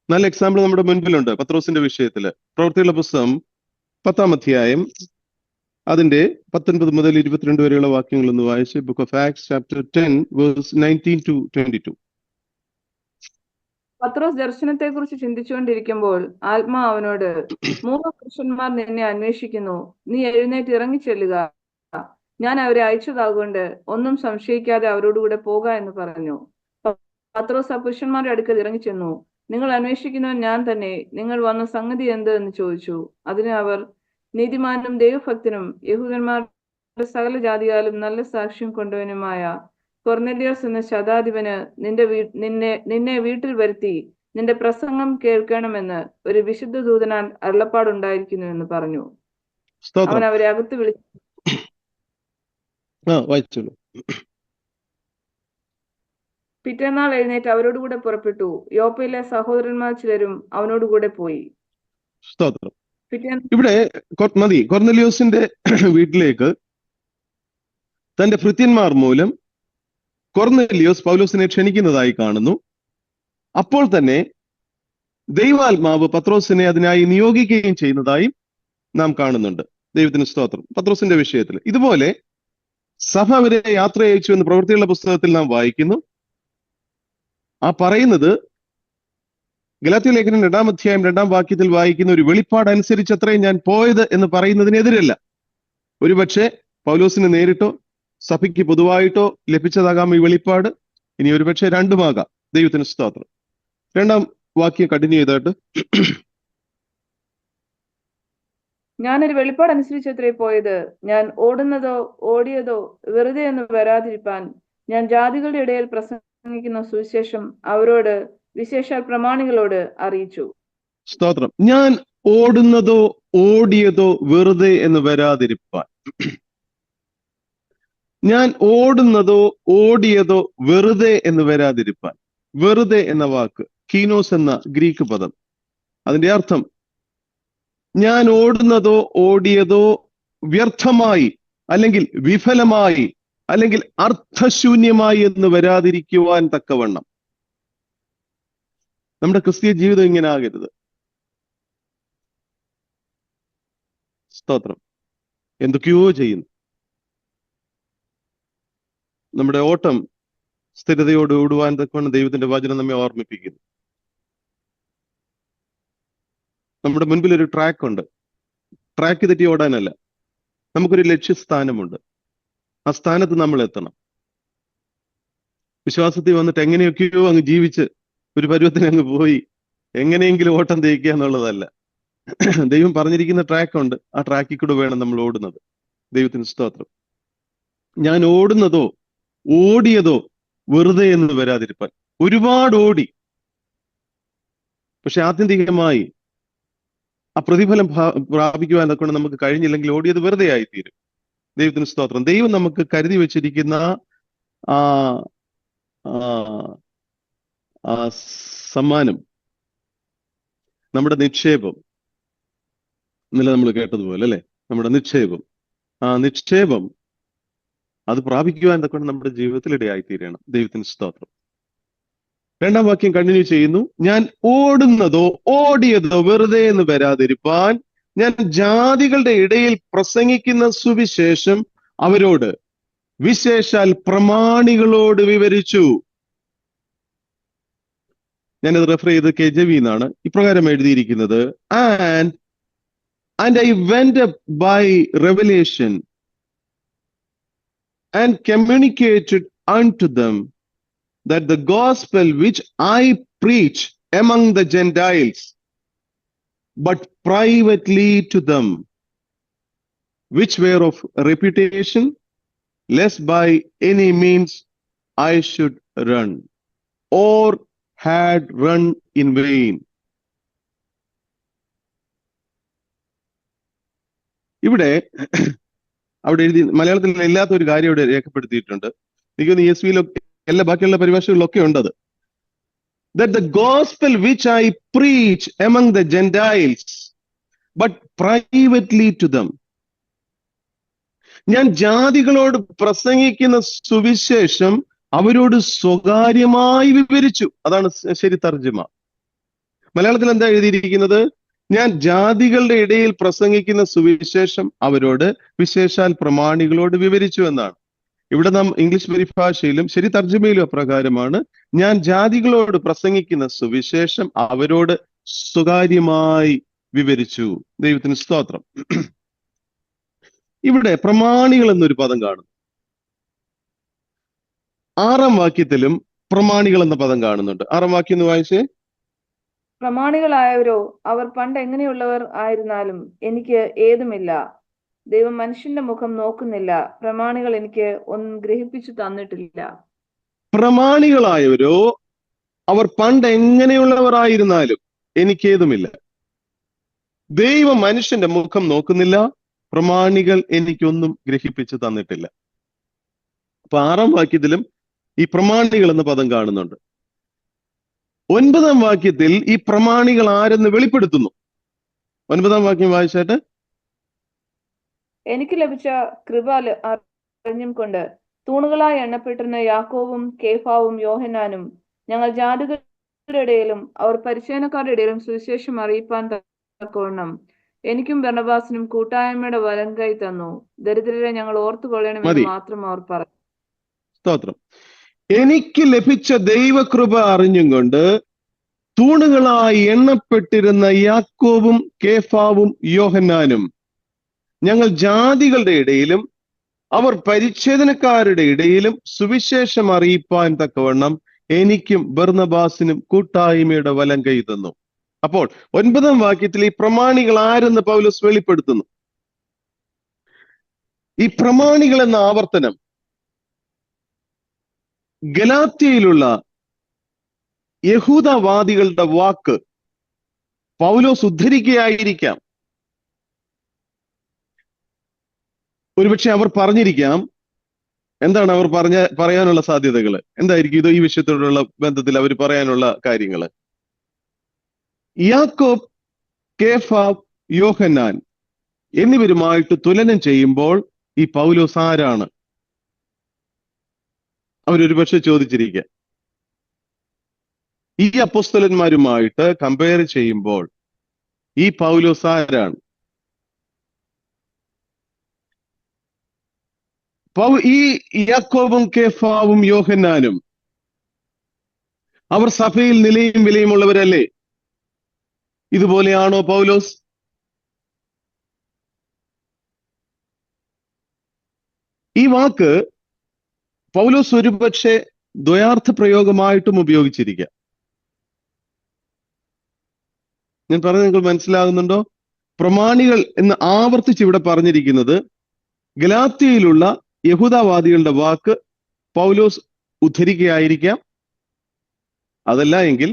നല്ല എക്സാമ്പിൾ നമ്മുടെ മുൻപിലുണ്ട് പത്രോസിന്റെ വിഷയത്തില്. പ്രവൃത്തികളുടെ പുസ്തകം 10-ാം അധ്യായം അതിന്റെ 19 മുതൽ 22 വരെയുള്ള വാക്യങ്ങൾ ഒന്ന് വായിച്ച്. Book of Acts chapter 10 verse 19 to 22. Pathros ദർശനത്തെ കുറിച്ച് ചിന്തിച്ചുകൊണ്ടിരിക്കുമ്പോൾ ആത്മാ അവനോട്, 3 പുരുഷന്മാർ നിന്നെ അന്വേഷിക്കുന്നു, നീ എഴുന്നേറ്റ് ഇറങ്ങിച്ചെല്ലുക, ഞാൻ അവരെ അയച്ചതാകൊണ്ട് ഒന്നും സംശയിക്കാതെ അവരോടുകൂടെ പോക എന്ന് പറഞ്ഞു. പത്രോസ് ആ പുരുഷന്മാരുടെ അടുക്കൽ ഇറങ്ങിച്ചെന്നു. നിങ്ങൾ അന്വേഷിക്കുന്നവൻ ഞാൻ തന്നെ, നിങ്ങൾ വന്ന സംഗതി എന്ത് എന്ന് ചോദിച്ചു. അതിന് അവർ, നീതിമാനും ദൈവഭക്തനും യഹൂദന്മാരുടെ സകല ജാതിയാലും നല്ല സാക്ഷ്യം കൊണ്ടവനുമായ കൊർന്നേലിയോസ് എന്ന ശതാധിപന് നിന്നെ വീട്ടിൽ വരുത്തി നിന്റെ പ്രസംഗം കേൾക്കണമെന്ന് ഒരു വിശുദ്ധ ദൂതനാൽ അരുളപ്പാടുണ്ടായിരിക്കുന്നു എന്ന് പറഞ്ഞു. അവൻ അവരെ അകത്ത് വിളിച്ചു. പിറ്റേന്നാൾ എഴുന്നേറ്റ് അവരോടുകൂടെ പുറപ്പെട്ടു. യോപ്പയിലെ സഹോദരന്മാർ ചിലരും അവനോടുകൂടെ പോയി. ഇവിടെ മതി. കൊർന്നേലിയോസിന്റെ വീട്ടിലേക്ക് തന്റെ ഭൃത്യന്മാർ മൂലം കൊർന്നേലിയോസ് പൗലോസിനെ ക്ഷണിക്കുന്നതായി കാണുന്നു. അപ്പോൾ തന്നെ ദൈവാത്മാവ് പത്രോസിനെ അതിനായി നിയോഗിക്കുകയും ചെയ്യുന്നതായും നാം കാണുന്നുണ്ട്. ദൈവത്തിന് സ്തോത്രം. പത്രോസിന്റെ വിഷയത്തിൽ ഇതുപോലെ സഭ അവരെ യാത്ര അയച്ചു എന്ന് പ്രവൃത്തികളുടെ പുസ്തകത്തിൽ നാം വായിക്കുന്നു. ആ പറയുന്നത് ഗലാത്യലേഖനം 2-ാം അധ്യായം 2-ാം വാക്യത്തിൽ വായിക്കുന്ന ഒരു വെളിപ്പാട് അനുസരിച്ചത്രേ ഞാൻ പോയത് എന്ന് പറയുന്നതിനെതിരല്ല. ഒരുപക്ഷെ പൗലോസിന് നേരിട്ടോ സഭയ്ക്ക് പൊതുവായിട്ടോ ലഭിച്ചതാകാം ഈ വെളിപ്പാട്. ഇനി ഒരുപക്ഷെ രണ്ടുമാകാം. ദൈവത്തിന് സ്തോത്രം. 2-ാം വാക്യം കണ്ടിന്യൂ ചെയ്തിട്ട്, ഞാനൊരു വെളിപ്പാട് അനുസരിച്ചത്രേ പോയത്, ഞാൻ ഓടുന്നതോ ഓടിയതോ വെറുതെ എന്ന് വരാതിരിപ്പാൻ ഞാൻ ജാതികളുടെ ഇടയിൽ പ്രസംഗിക്കുന്ന സുവിശേഷം അവരോട് വിശേഷാൽ പ്രമാണികളോട് അറിയിച്ചു. സ്തോത്രം. ഞാൻ ഓടുന്നതോ ഓടിയതോ വെറുതെ എന്ന് വരാതിരിപ്പാൻ. ഞാൻ ഓടുന്നതോ ഓടിയതോ വെറുതെ എന്ന് വരാതിരിപ്പാൻ. വെറുതെ എന്ന വാക്ക് കീനോസ് എന്ന ഗ്രീക്ക് പദം. അതിന്റെ അർത്ഥം ഞാൻ ഓടുന്നതോ ഓടിയതോ വ്യർത്ഥമായി അല്ലെങ്കിൽ വിഫലമായി അല്ലെങ്കിൽ അർത്ഥശൂന്യമായി എന്ന് വരാതിരിക്കുവാൻ തക്കവണ്ണം. നമ്മുടെ ക്രിസ്തീയ ജീവിതം ഇങ്ങനെ ആകരുത്. സ്തോത്രം. എന്തൊക്കെയോ ചെയ്യുന്നു. നമ്മുടെ ഓട്ടം സ്ഥിരതയോട് ഓടുവാൻ തക്കവണ്ണം ദൈവത്തിന്റെ വചനം നമ്മെ ഓർമ്മിപ്പിക്കുന്നു. നമ്മുടെ മുൻപിൽ ഒരു ട്രാക്ക് ഉണ്ട്. ട്രാക്ക് തെറ്റി ഓടാനല്ല, നമുക്കൊരു ലക്ഷ്യസ്ഥാനമുണ്ട്. ആ സ്ഥാനത്ത് നമ്മൾ എത്തണം. വിശ്വാസത്തിൽ വന്നിട്ട് എങ്ങനെയൊക്കെയോ അങ്ങ് ജീവിച്ച് ഒരു പരുവത്തിന് അങ്ങ് പോയി എങ്ങനെയെങ്കിലും ഓട്ടം തേക്കുക എന്നുള്ളതല്ല. ദൈവം പറഞ്ഞിരിക്കുന്ന ട്രാക്ക് ഉണ്ട്. ആ ട്രാക്കിൽ കൂടെ വേണം നമ്മൾ ഓടുന്നത്. ദൈവത്തിന് സ്തോത്രം. ഞാൻ ഓടിയതോ വെറുതെ എന്ന് വരാതിരിപ്പാൻ. ഒരുപാട് ഓടി, പക്ഷെ ആത്യന്തികമായി ആ പ്രതിഫലം പ്രാപിക്കുവാൻ കൊണ്ട് നമുക്ക് കഴിഞ്ഞില്ലെങ്കിൽ ഓടിയത് വെറുതെ ആയിത്തീരും. ദൈവത്തിന് സ്തോത്രം. ദൈവം നമുക്ക് കരുതി വെച്ചിരിക്കുന്ന ആ ആ സമ്മാനം, നമ്മുടെ നിക്ഷേപം, ഇന്നലെ നമ്മൾ കേട്ടതുപോലെ അല്ലെ, നമ്മുടെ നിക്ഷേപം, ആ നിക്ഷേപം അത് പ്രാപിക്കുവാൻ കൊണ്ട് നമ്മുടെ ജീവിതത്തിൽ ഇടയായിത്തീരണം. ദൈവത്തിന് സ്തോത്രം. രണ്ടാം വാക്യം കണ്ടിന്യൂ ചെയ്യുന്നു. ഞാൻ ഓടിയതോ വെറുതെ എന്ന് വരാതിരിപ്പാൻ ഞാൻ ജാതികളുടെ ഇടയിൽ പ്രസംഗിക്കുന്ന സുവിശേഷം അവരോട് വിശേഷാൽ പ്രമാണികളോട് വിവരിച്ചു. ഞാനത് റെഫർ ചെയ്ത് KJV എന്നാണ്. ഇപ്രകാരം എഴുതിയിരിക്കുന്നത്, and I went up by revelation and communicated unto them that the gospel which I preach among the Gentiles, but privately to them which were of reputation, lest by any means I should run, or had run in vain. ഇവിടെ അവിടെ എഴുതി, മലയാളത്തിൽ ഇല്ലാത്ത ഒരു കാര്യം ഇവിടെ രേഖപ്പെടുത്തിയിട്ടുണ്ട്. എനിക്കൊന്ന് ESV-യിലൊക്കെ എല്ലാ ബാക്കിയുള്ള പരിഭാഷകളിലൊക്കെ ഉണ്ടത്. That the gospel which I preach among the Gentiles, but privately to them. ഞാൻ ജാതികളോട് പ്രസംഗിക്കുന്ന സുവിശേഷം അവരോട് സ്വകാര്യമായി വിവരിച്ചു. അതാണ് ശരി തർജ്ജമ. മലയാളത്തിൽ എന്താ എഴുതിയിരിക്കുന്നത്? ഞാൻ ജാതികളുടെ ഇടയിൽ പ്രസംഗിക്കുന്ന സുവിശേഷം അവരോട് വിശേഷാൽ പ്രമാണികളോട് വിവരിച്ചു എന്നാണ്. ഇവിടെ നാം ഇംഗ്ലീഷ് പരിഭാഷയിലും ശരി തർജ്ജമയിലും അപ്രകാരമാണ്. ഞാൻ ജാതികളോട് പ്രസംഗിക്കുന്ന സുവിശേഷം അവരോട് സ്വകാര്യമായി വിവരിച്ചു. ദൈവത്തിന് സ്തോത്രം. ഇവിടെ പ്രമാണികൾ എന്നൊരു പദം കാണും. 6-ാം വാക്യത്തിലും പ്രമാണികൾ എന്ന പദം കാണുന്നുണ്ട്. 6-ാം വാക്യം എന്ന് വായിച്ചേ. പ്രമാണികളായവരോ അവർ പണ്ട് എങ്ങനെയുള്ളവർ ആയിരുന്നാലും എനിക്ക് ഏതുമില്ല. ദൈവം മനുഷ്യന്റെ മുഖം നോക്കുന്നില്ല. പ്രമാണികൾ എനിക്ക് ഒന്നും ഗ്രഹിപ്പിച്ചു തന്നിട്ടില്ല. പ്രമാണികളായവരോ അവർ പണ്ട് എങ്ങനെയുള്ളവരായിരുന്നാലും എനിക്കേതുമില്ല. ദൈവം മനുഷ്യന്റെ മുഖം നോക്കുന്നില്ല. പ്രമാണികൾ എനിക്കൊന്നും ഗ്രഹിപ്പിച്ചു തന്നിട്ടില്ല. അപ്പൊ 6-ാം വാക്യത്തിലും ഈ പ്രമാണികൾ എന്ന പദം കാണുന്നുണ്ട്. 9-ാം വാക്യത്തിൽ ഈ പ്രമാണികൾ ആരെന്ന് വെളിപ്പെടുത്തുന്നു. 9-ാം വാക്യം വായിച്ചാട്ട്. എനിക്ക് ലഭിച്ച കൃപ അറിഞ്ഞും കൊണ്ട് തൂണുകളായി എണ്ണപ്പെട്ടിരുന്ന യാക്കോബും കേഫാവും യോഹന്നാനും ഞങ്ങൾ ജാതികളുടെ ഇടയിലും അവർ പരിശീലനക്കാരുടെ ഇടയിലും സുവിശേഷം അറിയിപ്പാൻ തക്കവണ്ണം എനിക്കും ബർന്നബാസിനും കൂട്ടായ്മയുടെ വലം കൈ തന്നു. ദരിദ്രരെ ഞങ്ങൾ ഓർത്തുകൊള്ളണമെന്ന് മാത്രം അവർ പറഞ്ഞു. സ്തോത്രം. എനിക്ക് ലഭിച്ച ദൈവകൃപ അറിഞ്ഞും കൊണ്ട് തൂണുകളായി എണ്ണപ്പെട്ടിരുന്ന യാക്കോബും കേഫാവും യോഹന്നാനും ഞങ്ങൾ ജാതികളുടെ ഇടയിലും അവർ പരിച്ഛേദനക്കാരുടെ ഇടയിലും സുവിശേഷം അറിയിപ്പാൻ തക്കവണ്ണം എനിക്കും ബർന്നബാസിനും കൂട്ടായ്മയുടെ വലം കൈ തന്നു. അപ്പോൾ 9-ാം വാക്യത്തിൽ ഈ പ്രമാണികൾ ആരെന്ന് പൗലോസ് വെളിപ്പെടുത്തുന്നു. ഈ പ്രമാണികൾ എന്ന ആവർത്തനം ഗലാത്യയിലുള്ള യഹൂദവാദികളുടെ വാക്ക് പൗലോസ് ഉദ്ധരിക്കുകയായിരിക്കാം. ഒരുപക്ഷെ അവർ പറഞ്ഞിരിക്കാം. എന്താണ് അവർ പറയാനുള്ള സാധ്യതകൾ? എന്തായിരിക്കും ഇത്? ഈ വിഷയത്തോടുള്ള ബന്ധത്തിൽ അവർ പറയാനുള്ള കാര്യങ്ങൾ. യാക്കോബ്, കേഫാ, യോഹന്നാൻ എന്നിവരുമായിട്ട് തുലനം ചെയ്യുമ്പോൾ ഈ പൗലോസ് ആരാണ്? അവരൊരു പക്ഷെ ചോദിച്ചിരിക്കുക. ഈ അപ്പോസ്തലന്മാരുമായിട്ട് കമ്പയർ ചെയ്യുമ്പോൾ ഈ പൗലോസ് ആരാണ്? ഈ യാക്കോബും കേഫാവും യോഹന്നാനും അവർ സഭയിൽ നിലയും വിലയുമുള്ളവരല്ലേ? ഇതുപോലെയാണോ പൗലോസ്? ഈ വാക്ക് പൗലോസ് ഒരുപക്ഷെ ദ്വയാർത്ഥ പ്രയോഗമായിട്ടും ഉപയോഗിച്ചിരിക്കാം. ഞാൻ പറഞ്ഞത് നിങ്ങൾ മനസ്സിലാകുന്നുണ്ടോ? പ്രമാണികൾ എന്ന് ആവർത്തിച്ച് ഇവിടെ പറഞ്ഞിരിക്കുന്നത് ഗലാത്യയിലുള്ള യഹൂദവാദികളുടെ വാക്ക് പൗലോസ് ഉദ്ധരിക്കുകയായിരിക്കാം. അതല്ല എങ്കിൽ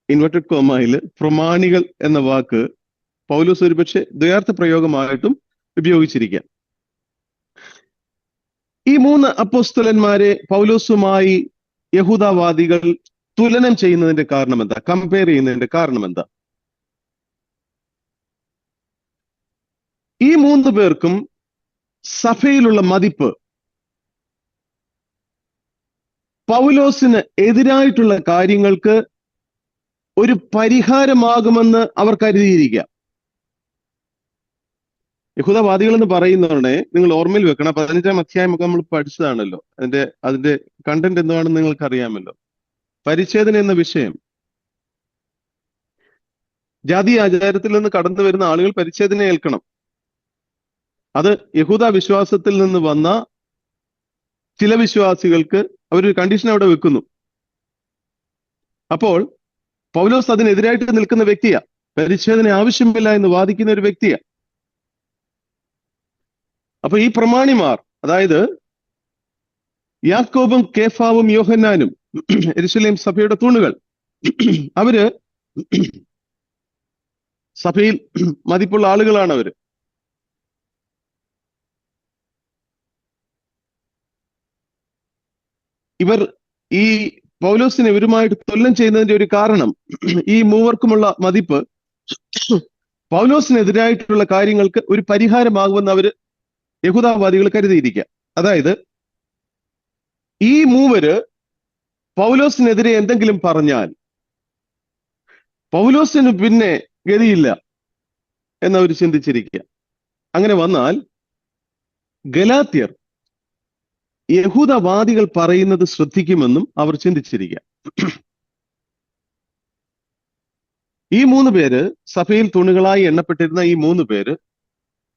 ഇൻവെർട്ടഡ് കോമയിൽ പ്രമാണികൾ എന്ന വാക്ക് പൗലോസ് ഒരുപക്ഷെ ദ്വയാർത്ഥ പ്രയോഗമായിട്ടും ഉപയോഗിച്ചിരിക്കാം. ഈ 3 അപ്പോസ്തലന്മാരെ പൗലോസുമായി യഹൂദവാദികൾ തുലനം ചെയ്യുന്നതിന്റെ കാരണം എന്താ? കമ്പയർ ചെയ്യുന്നതിന്റെ കാരണം എന്താ? ഈ 3 പേർക്കും സഭയിലുള്ള മതിപ്പ് പൗലോസിന് എതിരായിട്ടുള്ള കാര്യങ്ങൾക്ക് ഒരു പരിഹാരമാകുമെന്ന് അവർ കരുതിയിരിക്കാം. യഹൂദവാദികൾ എന്ന് പറയുന്നവരുടെ നിങ്ങൾ ഓർമ്മയിൽ വെക്കണം, 15-ാം അധ്യായം ഒക്കെ നമ്മൾ പഠിച്ചതാണല്ലോ. അതിന്റെ കണ്ടന്റ് എന്താണെന്ന് നിങ്ങൾക്ക് അറിയാമല്ലോ. പരിച്ഛേദന എന്ന വിഷയം, ജാതി ആചാരത്തിൽ നിന്ന് കടന്നു വരുന്ന ആളുകൾ പരിച്ഛേദന ഏൽക്കണം. അത് യഹൂദ വിശ്വാസത്തിൽ നിന്ന് വന്ന ചില വിശ്വാസികൾക്ക് അവരൊരു കണ്ടീഷൻ അവിടെ വെക്കുന്നു. അപ്പോൾ പൗലോസ് അതിനെതിരായിട്ട് നിൽക്കുന്ന വ്യക്തിയാ, പരിച്ഛേദന ആവശ്യമില്ല എന്ന് വാദിക്കുന്ന ഒരു വ്യക്തിയാ. അപ്പൊ ഈ പ്രമാണിമാർ, അതായത് യാക്കോബും കേഫാവും യോഹന്നാനും യെരുശലേം സഭയുടെ തൂണുകൾ, അവര് സഭയിൽ മതിപ്പുള്ള ആളുകളാണ്. അവര് ഇവർ ഈ പൗലോസിനെ ഇവരുമായിട്ട് തുലനം ചെയ്യുന്നതിന്റെ ഒരു കാരണം, ഈ മൂവർക്കുമുള്ള മതിപ്പ് പൗലോസിനെതിരായിട്ടുള്ള കാര്യങ്ങൾക്ക് ഒരു പരിഹാരമാകുമെന്ന് അവര് യഹൂദവാദികൾ കരുതിയിരിക്കാം. അതായത് ഈ മൂവര് പൗലോസിനെതിരെ എന്തെങ്കിലും പറഞ്ഞാൽ പൗലോസിന് പിന്നെ ഗതിയില്ല എന്നവർ ചിന്തിച്ചിരിക്കുക. അങ്ങനെ വന്നാൽ ഗലാത്യർ യഹൂദവാദികൾ പറയുന്നത് ശ്രദ്ധിക്കുമെന്നും അവർ ചിന്തിച്ചിരിക്കുക. ഈ 3 പേര്, സഭയിൽ തൂണുകളായി എണ്ണപ്പെട്ടിരുന്ന ഈ 3 പേര്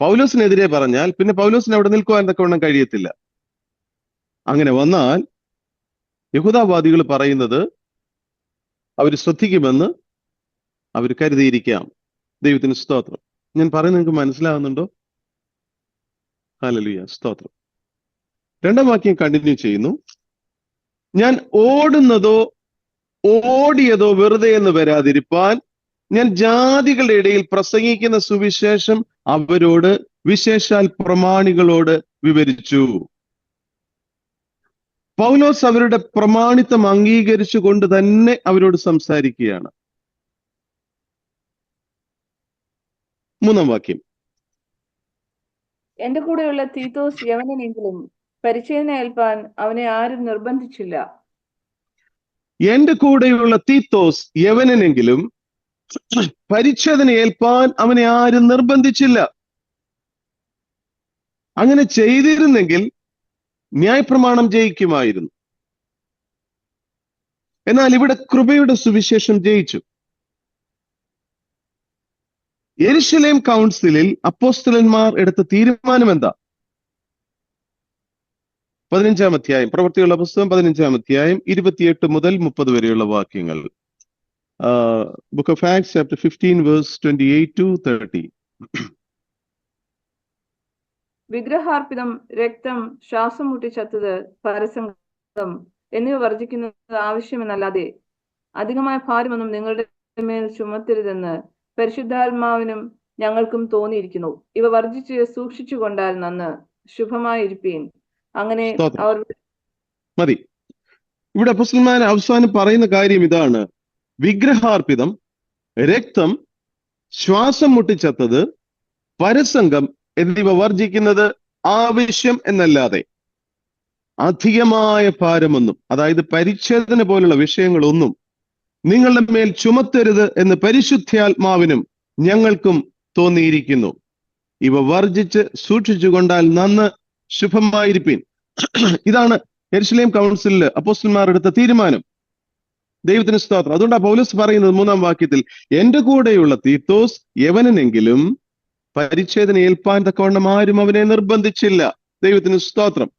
പൗലോസിനെതിരെ പറഞ്ഞാൽ പിന്നെ പൗലോസിന് അവിടെ നിൽക്കുവാൻ തക്കവണ്ണം കഴിയത്തില്ല. അങ്ങനെ വന്നാൽ യഹൂദവാദികൾ പറയുന്നത് അവർ ശ്രദ്ധിക്കുമെന്ന് അവർ കരുതിയിരിക്കാം. ദൈവത്തിന് സ്തോത്രം. ഞാൻ പറയുന്നത് നിങ്ങൾക്ക് മനസ്സിലാകുന്നുണ്ടോ? ഹല്ലേലൂയ, സ്തോത്രം. 2-ാം വാക്യം കണ്ടിന്യൂ ചെയ്യുന്നു. ഞാൻ ഓടിയതോ വെറുതെ എന്ന് വരാതിരിപ്പാൻ ഞാൻ ജാതികളുടെ ഇടയിൽ പ്രസംഗിക്കുന്ന സുവിശേഷം അവരോട്, വിശേഷാൽ പ്രമാണികളോട് വിവരിച്ചു. പൗലോസ് അവരുടെ പ്രമാണിത്വം അംഗീകരിച്ചു കൊണ്ട് തന്നെ അവരോട് സംസാരിക്കുകയാണ്. 3-ാം വാക്യം. എന്റെ കൂടെയുള്ള തീത്തോസ് യവനെങ്കിലും പരിച്ഛേദന ഏൽപ്പാൻ അവനെ ആരും നിർബന്ധിച്ചില്ല. എന്റെ കൂടെയുള്ള തീത്തോസ് യവനെങ്കിലും പരിച്ഛേദന ഏൽപ്പാൻ അവനെ ആരും നിർബന്ധിച്ചില്ല. അങ്ങനെ ചെയ്തിരുന്നെങ്കിൽ ന്യായപ്രമാണം ജയിക്കുമായിരുന്നു. എന്നാൽ ഇവിടെ കൃപയുടെ സുവിശേഷം ജയിച്ചു. യെരുശലേം കൗൺസിലിൽ അപ്പോസ്തലന്മാർ എടുത്ത തീരുമാനം എന്താ? 15-ാം അധ്യായം, പ്രവൃത്തികളുടെ പുസ്തകം 15-ാം അധ്യായം 28 മുതൽ 30 വരെയുള്ള വാക്യങ്ങൾ. Book of Acts chapter 15 verse 28 to 30. വിഗ്രഹാർപ്പിതം, രക്തം, ശ്വാസം മുട്ടിച്ചത്തത്, പരസംഗം എന്നിവ വർജിക്കുന്നത് ആവശ്യമെന്നല്ലാതെ അധികമായ ഭാരമൊന്നും നിങ്ങളുടെ മേൽ ചുമത്തരുതെന്ന് പരിശുദ്ധാത്മാവിനും ഞങ്ങൾക്കും തോന്നിയിരിക്കുന്നു. ഇവ വർജിച്ച് സൂക്ഷിച്ചു കൊണ്ടാൽ നന്ന്. ശുഭമായിരിപ്പീൻ. അങ്ങനെ അവർ മതി. ഇവിടെ അപ്പോസ്തലന്മാർ അവസാനം പറയുന്ന കാര്യം ഇതാണ്: വിഗ്രഹാർപ്പിതം, രക്തം, ശ്വാസം മുട്ടിച്ചത്തത്, പരസംഗം എന്നിവ വർജിക്കുന്നത് ആവശ്യം എന്നല്ലാതെ അധികമായ ഭാരമൊന്നും, അതായത് പരിച്ഛേദന പോലുള്ള വിഷയങ്ങളൊന്നും നിങ്ങളുടെ മേൽ ചുമത്തരുത് എന്ന് പരിശുദ്ധാത്മാവിനും ഞങ്ങൾക്കും തോന്നിയിരിക്കുന്നു. ഇവ വർജിച്ച് സൂക്ഷിച്ചുകൊണ്ടാൽ നന്ന് ശുഭമായിരിപ്പീൻ. ഇതാണ് യെരുശലേം കൗൺസിലിൽ അപ്പോസ്തലന്മാർ എടുത്ത തീരുമാനം. ദൈവത്തിന് സ്തോത്രം. അതുകൊണ്ടാണ് പൗലോസ് പറയുന്നത് 3-ാം വാക്യത്തിൽ, എന്റെ കൂടെയുള്ള തീത്തോസ് യവനെങ്കിലും പരിച്ഛേദന ഏൽപ്പാൻ തക്കവണ്ണം ആരും അവനെ നിർബന്ധിച്ചില്ല. ദൈവത്തിന് സ്തോത്രം.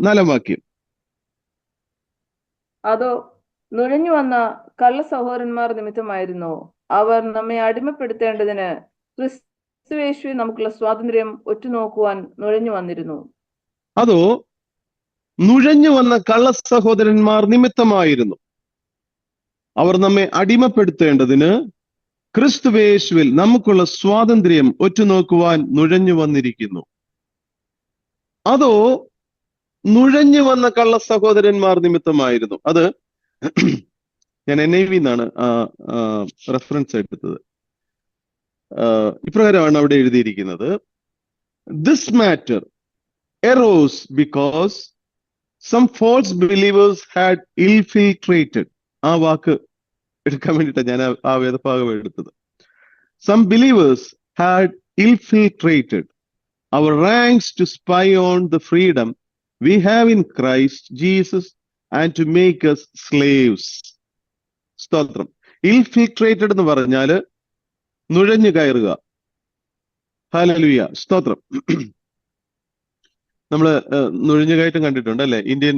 4-ാം വാക്യം. അതോ നുഴഞ്ഞു വന്ന കള്ള സഹോദരന്മാർ നിമിത്തമായിരുന്നു. അവർ നമ്മെ അടിമപ്പെടുത്തേണ്ടതിന് ക്രിസ്തുയേശുവിൽ നമുക്കുള്ള സ്വാതന്ത്ര്യം ഒറ്റുനോക്കുവാൻ നുഴഞ്ഞു വന്നിരുന്നു. അതോ നുഴഞ്ഞു വന്ന കള്ള സഹോദരന്മാർ നിമിത്തമായിരുന്നു. അവർ നമ്മെ അടിമപ്പെടുത്തേണ്ടതിന് ക്രിസ്തുയേശുവിൽ നമുക്കുള്ള സ്വാതന്ത്ര്യം ഒറ്റുനോക്കുവാൻ നുഴഞ്ഞു വന്നിരിക്കുന്നു. അതോ നുഴഞ്ഞു വന്ന കള്ള സഹോദരന്മാർ നിമിത്തമായിരുന്നു. അത് ഞാൻ NIV എന്നാണ് റെഫറൻസ് എടുത്തത്. ഇപ്രകാരമാണ് അവിടെ എഴുതിയിരിക്കുന്നത്. This matter arose because some false believers had infiltrated. ആ വാക്ക് എടുക്കാൻ വേണ്ടിയിട്ടാണ് ഞാൻ ആ വേദഭാഗം എടുത്തത്. Some believers had infiltrated our ranks to spy on the freedom we have in Christ Jesus and to make us slaves. സ്തോത്രം. ഇൻഫിൽട്രേറ്റഡ് എന്ന് പറഞ്ഞാല് നുഴഞ്ഞു കയറുക. ഹല്ലേലൂയ, സ്തോത്രം. നമ്മള് നുഴഞ്ഞു കയറ്റം കണ്ടിട്ടുണ്ട് അല്ലെ? ഇന്ത്യൻ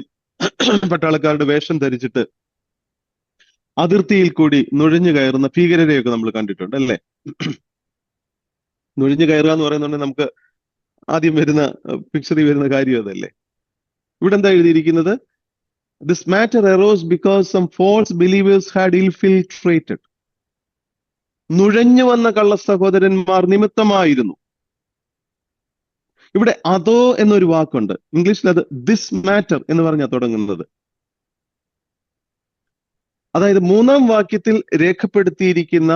പട്ടാളക്കാരുടെ വേഷം ധരിച്ചിട്ട് അതിർത്തിയിൽ കൂടി നുഴഞ്ഞു കയറുന്ന ഭീകരരെയൊക്കെ നമ്മൾ കണ്ടിട്ടുണ്ട് അല്ലെ? നുഴഞ്ഞു കയറുക എന്ന് പറയുന്നുണ്ടെങ്കിൽ നമുക്ക് ആദ്യം വരുന്ന പിക്ചറിൽ വരുന്ന കാര്യം അതല്ലേ. ഇവിടെ എന്താ എഴുതിയിരിക്കുന്നത്? This matter arose because some false believers had infiltrated. നുഴഞ്ഞു വന്ന കള്ള സഹോദരന്മാർ നിമിത്തമായിരുന്നു. ഇവിടെ അതോ എന്നൊരു വാക്കുണ്ട്. ഇംഗ്ലീഷിൽ അത് ദിസ് മാറ്റർ എന്ന് പറഞ്ഞാ തുടങ്ങുന്നത്. അതായത് 3-ാം വാക്യത്തിൽ രേഖപ്പെടുത്തിയിരിക്കുന്ന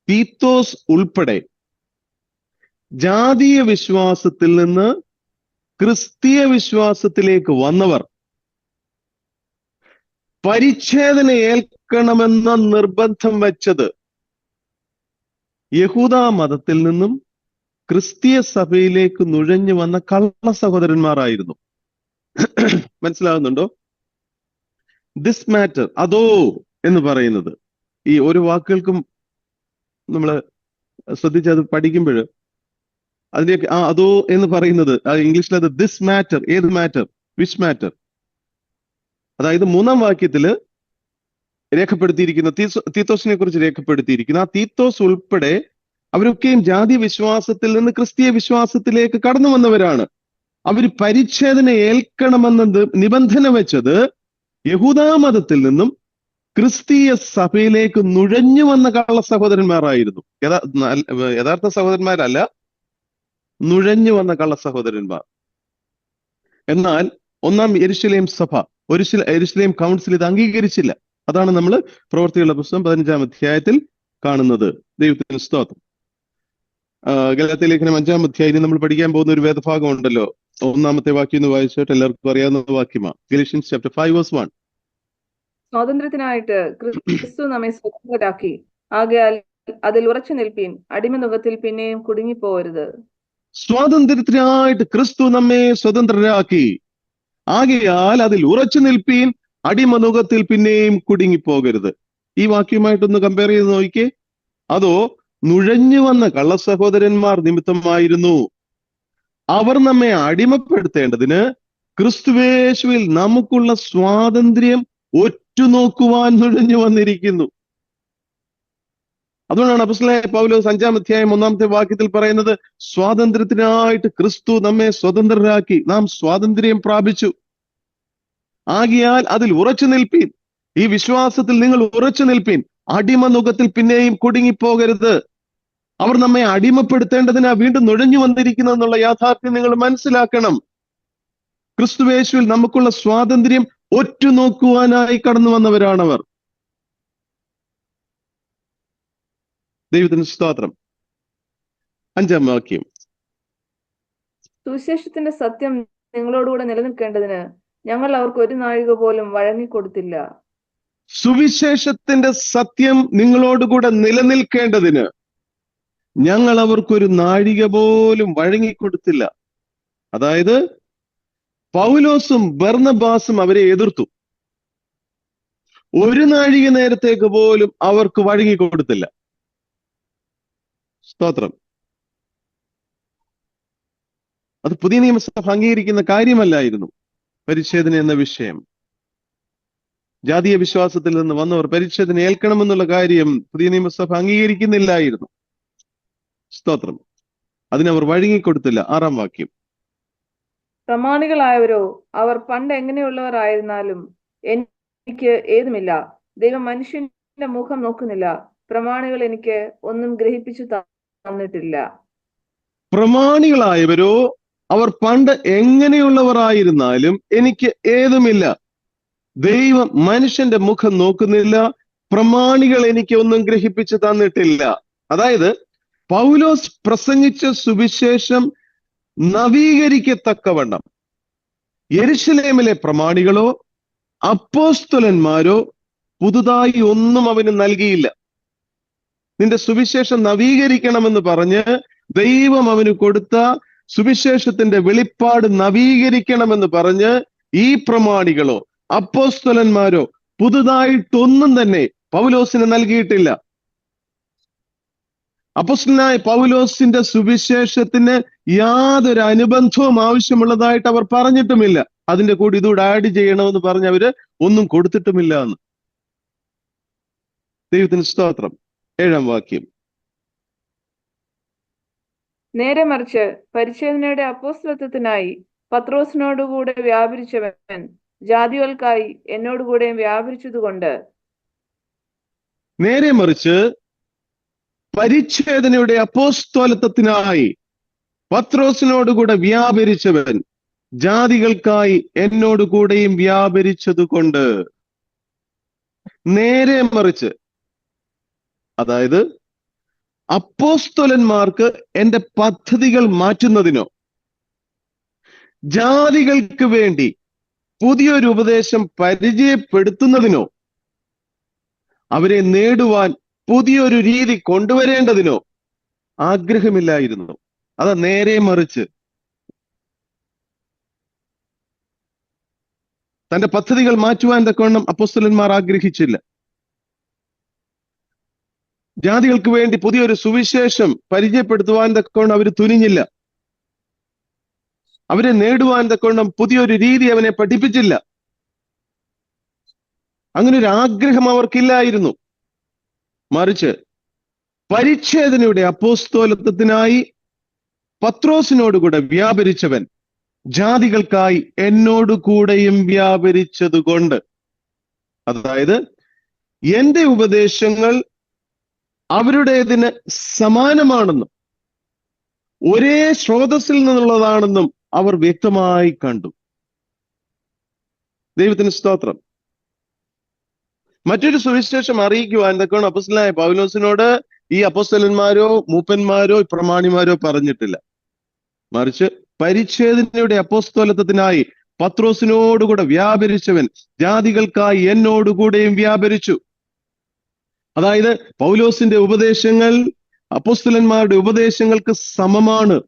തീത്തോസ് ഉൾപ്പെടെ ജാതീയ വിശ്വാസത്തിൽ നിന്ന് ക്രിസ്തീയ വിശ്വാസത്തിലേക്ക് വന്നവർ പരിച്ഛേദന ഏൽക്കണമെന്ന നിർബന്ധം വെച്ചത് യഹൂദാ മതത്തിൽ നിന്നും ക്രിസ്തീയ സഭയിലേക്ക് നുഴഞ്ഞു വന്ന കള്ള സഹോദരന്മാരായിരുന്നു. മനസ്സിലാകുന്നുണ്ടോ? ദിസ് മാറ്റർ, അതോ എന്ന് പറയുന്നത്, ഈ ഒരു വാക്കുകൾക്കും നമ്മൾ ശ്രദ്ധിച്ചത് പഠിക്കുമ്പോൾ അതിലേക്ക് അതോ എന്ന് പറയുന്നത് ഇംഗ്ലീഷിൽ അത് ദിസ് മാറ്റർ. ഏത് മാറ്റർ? Which matter? അതായത് 3-ാം വാക്യത്തില് രേഖപ്പെടുത്തിയിരിക്കുന്ന തീത്തോസിനെ കുറിച്ച് രേഖപ്പെടുത്തിയിരിക്കുന്ന ആ തീത്തോസ് ഉൾപ്പെടെ അവരൊക്കെയും ജാതി വിശ്വാസത്തിൽ നിന്ന് ക്രിസ്തീയ വിശ്വാസത്തിലേക്ക് കടന്നു വന്നവരാണ്. അവര് പരിച്ഛേദന ഏൽക്കണമെന്ന നിബന്ധന വെച്ചത് യഹൂദാ മതത്തിൽ നിന്നും ക്രിസ്തീയ സഭയിലേക്ക് നുഴഞ്ഞു വന്ന കള്ള സഹോദരന്മാരായിരുന്നു. യഥാർത്ഥ സഹോദരന്മാരല്ല, നുഴഞ്ഞു വന്ന കള്ള സഹോദരന്മാർ. എന്നാൽ 1-ാം യെരുശലേം സഭ, യെരുശലേം കൗൺസിൽ ഇത് അംഗീകരിച്ചില്ല. അതാണ് നമ്മൾ പ്രവൃത്തികളുടെ പുസ്തകം 15-ാം അധ്യായത്തിൽ കാണുന്നത്. ദൈവത്തിന് സ്തോത്രം. ഗലാത്യ ലേഖനം 5-ാം അധ്യായത്തിൽ നമ്മൾ പഠിക്കാൻ പോകുന്ന ഒരു വേദഭാഗം ഉണ്ടല്ലോ. 1-ാമത്തെ വാക്യം എന്ന് വായിച്ചിട്ട് എല്ലാവർക്കും അറിയാവുന്ന വാക്യമാണ്. Galatians chapter 5:1. സ്വാതന്ത്ര്യത്തിനായിട്ട് ക്രിസ്തു നമ്മെ സ്വതന്ത്രരാക്കി, ആകയാൽ അതിൽ ഉറച്ചു നിൽപ്പീൻ, അടിമനുഖത്തിൽ പിന്നെയും കുടുങ്ങിപ്പോകരുത്. സ്വാതന്ത്ര്യത്തിനായിട്ട് ക്രിസ്തു നമ്മെ സ്വതന്ത്രരാക്കി, ആകയാൽ അതിൽ ഉറച്ചു നിൽപ്പീൻ, അടിമനുഖത്തിൽ പിന്നെയും കുടുങ്ങിപ്പോകരുത്. ഈ വാക്യമായിട്ടൊന്ന് കമ്പയർ ചെയ്ത് നോക്കിക്കേ. അതോ നുഴഞ്ഞു വന്ന കള്ള സഹോദരന്മാർ നിമിത്തമായിരുന്നു. അവർ നമ്മെ അടിമപ്പെടുത്തേണ്ടതിന് ക്രിസ്തുയേശുവിൽ നമുക്കുള്ള സ്വാതന്ത്ര്യം ഒറ്റുനോക്കുവാൻ നുഴഞ്ഞു വന്നിരിക്കുന്നു. അതുകൊണ്ടാണ് അപ്പോസ്തലനായ പൗലോസ് 5-ാം അധ്യായം 1-ാമത്തെ വാക്യത്തിൽ പറയുന്നത്, സ്വാതന്ത്ര്യത്തിനായിട്ട് ക്രിസ്തു നമ്മെ സ്വതന്ത്രരാക്കി, നാം സ്വാതന്ത്ര്യം പ്രാപിച്ചു. ആകിയാൽ അതിൽ ഉറച്ചു നിൽപ്പീൻ, ഈ വിശ്വാസത്തിൽ നിങ്ങൾ ഉറച്ചു നിൽപ്പീൻ, അടിമനുഖത്തിൽ പിന്നെയും കുടുങ്ങിപ്പോകരുത്. അവർ നമ്മെ അടിമപ്പെടുത്തേണ്ടതിനാ വീണ്ടും നുഴഞ്ഞു വന്നിരിക്കുന്നു എന്നുള്ള യാഥാർത്ഥ്യം നിങ്ങൾ മനസ്സിലാക്കണം. ക്രിസ്തുയേശുവിൽ നമുക്കുള്ള സ്വാതന്ത്ര്യം ഒറ്റുനോക്കുവാനായി കടന്നു വന്നവരാണവർ. ദൈവത്തിന് സ്തോത്രം. 5-ാം വാക്യം. സുവിശേഷത്തിന്റെ സത്യം നിങ്ങളോടുകൂടെ നിലനിൽക്കേണ്ടതിന് ഞങ്ങൾ അവർക്ക് ഒരു നാഴിക പോലും വഴങ്ങിക്കൊടുത്തില്ല. സുവിശേഷത്തിന്റെ സത്യം നിങ്ങളോടുകൂടെ നിലനിൽക്കേണ്ടതിന് ഞങ്ങൾ അവർക്കൊരു നാഴിക പോലും വഴങ്ങിക്കൊടുത്തില്ല. അതായത് പൗലോസും ബർന്നബാസും അവരെ എതിർത്തു. ഒരു നാഴിക നേരത്തേക്ക് പോലും അവർക്ക് വഴങ്ങിക്കൊടുത്തില്ല. സ്തോത്രം. അത് പുതിയ നിയമസഭ അംഗീകരിക്കുന്ന കാര്യമല്ലായിരുന്നു പരിച്ഛേദന എന്ന വിഷയം. ജാതീയ വിശ്വാസത്തിൽ നിന്ന് വന്നവർ പരിച്ഛേദന ഏൽക്കണമെന്നുള്ള കാര്യം പുതിയ നിയമസഭ അംഗീകരിക്കുന്നില്ലായിരുന്നു. സ്തോത്രം. അതിനവർ വഴങ്ങിക്കൊടുത്തില്ല. 6-ാം വാക്യം. പ്രമാണികളായവരോ അവർ പണ്ട് എങ്ങനെയുള്ളവർ ആയിരുന്നാലും എനിക്ക് ഏതുമില്ല. ദൈവം മനുഷ്യന്റെ മുഖം നോക്കുന്നില്ല. പ്രമാണികൾ എനിക്ക് ഒന്നും ഗ്രഹിപ്പിച്ചു തന്നിട്ടില്ല. പ്രമാണികളായവരോ അവർ പണ്ട് എങ്ങനെയുള്ളവർ ആയിരുന്നാലും എനിക്ക് ഏതുമില്ല. ദൈവം മനുഷ്യന്റെ മുഖം നോക്കുന്നില്ല. പ്രമാണികൾ എനിക്ക് ഒന്നും ഗ്രഹിപ്പിച്ചു തന്നിട്ടില്ല. അതായത് പൗലോസ് പ്രസംഗിച്ച സുവിശേഷം നവീകരിക്കത്തക്കവണ്ണം യെരുശലേമിലെ പ്രമാണികളോ അപ്പോസ്തലന്മാരോ പുതുതായി ഒന്നും അവന് നൽകിയില്ല. നിന്റെ സുവിശേഷം നവീകരിക്കണമെന്ന് പറഞ്ഞ് ദൈവം അവന് കൊടുത്ത സുവിശേഷത്തിന്റെ വെളിപ്പാട് നവീകരിക്കണമെന്ന് പറഞ്ഞ് ഈ പ്രമാണികളോ അപ്പോസ്തലന്മാരോ പുതുതായിട്ടൊന്നും തന്നെ പൗലോസിന് നൽകിയിട്ടില്ല. അപ്പോസ്തലനായ പൗലോസിന്റെ സുവിശേഷത്തിന് യാതൊരു അനുബന്ധവും ആവശ്യമുള്ളതായിട്ട് അവർ പറഞ്ഞിട്ടുമില്ല. അതിന്റെ കൂടെ ഇതുകൂടെ ആഡ് ചെയ്യണമെന്ന് പറഞ്ഞ് അവര് ഒന്നും കൊടുത്തിട്ടുമില്ല എന്ന്. ദൈവത്തിന് സ്തോത്രം. 7-ാം വാക്യം. നേരെ മറിച്ച് പരിച്ഛേദനയുടെ അപ്പോസ്തലത്വത്തിനായി പത്രോസിനോടുകൂടെ വ്യാപരിച്ചവൻ ജാതികൾക്കായി എന്നോടുകൂടെ വ്യാപരിച്ചതുകൊണ്ട്. നേരെ മറിച്ച് പരിച്ഛേദനയുടെ അപ്പോസ്തലത്വത്തിനായി പത്രോസിനോടുകൂടെ വ്യാപരിച്ചവൻ ജാതികൾക്കായി എന്നോടുകൂടെയും വ്യാപരിച്ചതുകൊണ്ട്. നേരെ മറിച്ച്, അതായത് അപ്പോസ്തലന്മാർക്ക് എന്റെ പദ്ധതികൾ മാറ്റുന്നതിനോ ജാതികൾക്ക് വേണ്ടി പുതിയൊരു ഉപദേശം പരിചയപ്പെടുത്തുന്നതിനോ അവരെ നേടുവാൻ പുതിയൊരു രീതി കൊണ്ടുവരേണ്ടതിനോ ആഗ്രഹമില്ലായിരുന്നു. അത് നേരെ മറിച്ച് തന്റെ പദ്ധതികൾ മാറ്റുവാൻ തക്കവണ്ണം അപ്പോസ്തലന്മാർ ആഗ്രഹിച്ചില്ല. ജാതികൾക്ക് വേണ്ടി പുതിയൊരു സുവിശേഷം പരിചയപ്പെടുത്തുവാൻ തക്കവണ്ണം അവർ തുനിഞ്ഞില്ല. അവരെ നേടുവാൻ തക്കവണ്ണം പുതിയൊരു രീതി അവനെ പഠിപ്പിച്ചില്ല. അങ്ങനെ ഒരു ആഗ്രഹം അവർക്കില്ലായിരുന്നു. മറിച്ച് പരിച്ഛേദനയുടെ അപ്പോസ്തലത്വത്തിനായി പത്രോസിനോടുകൂടെ വ്യാപരിച്ചവൻ ജാതികൾക്കായി എന്നോട് കൂടെയും വ്യാപരിച്ചതുകൊണ്ട്. അതായത് എന്റെ ഉപദേശങ്ങൾ അവരുടേതിന് സമാനമാണെന്നും ഒരേ സ്രോതസ്സിൽ നിന്നുള്ളതാണെന്നും അവർ വ്യക്തമായി കണ്ടു. ദൈവത്തിന് സ്തോത്രം. മറ്റൊരു സുവിശേഷം അറിയിക്കുവാൻ തക്കവണ്ണം അപ്പോസ്തലനായ പൗലോസിനോട് ഈ അപ്പോസ്തലന്മാരോ മൂപ്പന്മാരോ പ്രമാണിമാരോ പറഞ്ഞിട്ടില്ല. മറിച്ച് പരിച്ഛേദനയുടെ അപ്പോസ്തലത്വത്തിനായി പത്രോസിനോടുകൂടെ വ്യാപരിച്ചവൻ ജാതികൾക്കായി എന്നോടുകൂടെയും വ്യാപരിച്ചു. അതായത് പൗലോസിന്റെ ഉപദേശങ്ങൾ അപ്പോസ്തലന്മാരുടെ ഉപദേശങ്ങൾക്ക് സമമാണ്.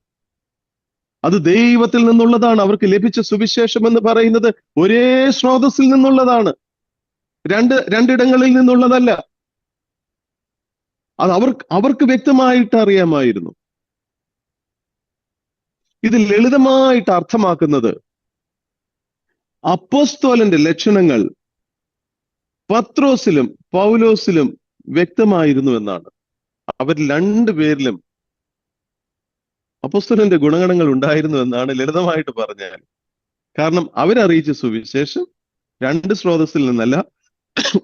അത് ദൈവത്തിൽ നിന്നുള്ളതാണ്. അവർക്ക് ലഭിച്ച സുവിശേഷം എന്ന് പറയുന്നത് ഒരേ സ്രോതസ്സിൽ നിന്നുള്ളതാണ്, രണ്ടിടങ്ങളിൽ നിന്നുള്ളതല്ല. അത് അവർക്ക് വ്യക്തമായിട്ട് അറിയാമായിരുന്നു. ഇത് ലളിതമായിട്ട് അർത്ഥമാക്കുന്നത് അപ്പോസ്തലന്റെ ലക്ഷണങ്ങൾ പത്രോസിലും പൗലോസിലും വ്യക്തമായിരുന്നു എന്നാണ്. അവർ രണ്ടുപേരിലും അപ്പോസ്തലന്റെ ഗുണഗണങ്ങൾ ഉണ്ടായിരുന്നു എന്നാണ് ലളിതമായിട്ട് പറഞ്ഞാൽ. കാരണം അവരറിയിച്ച സുവിശേഷം രണ്ട് സ്രോതസ്സിൽ നിന്നല്ല,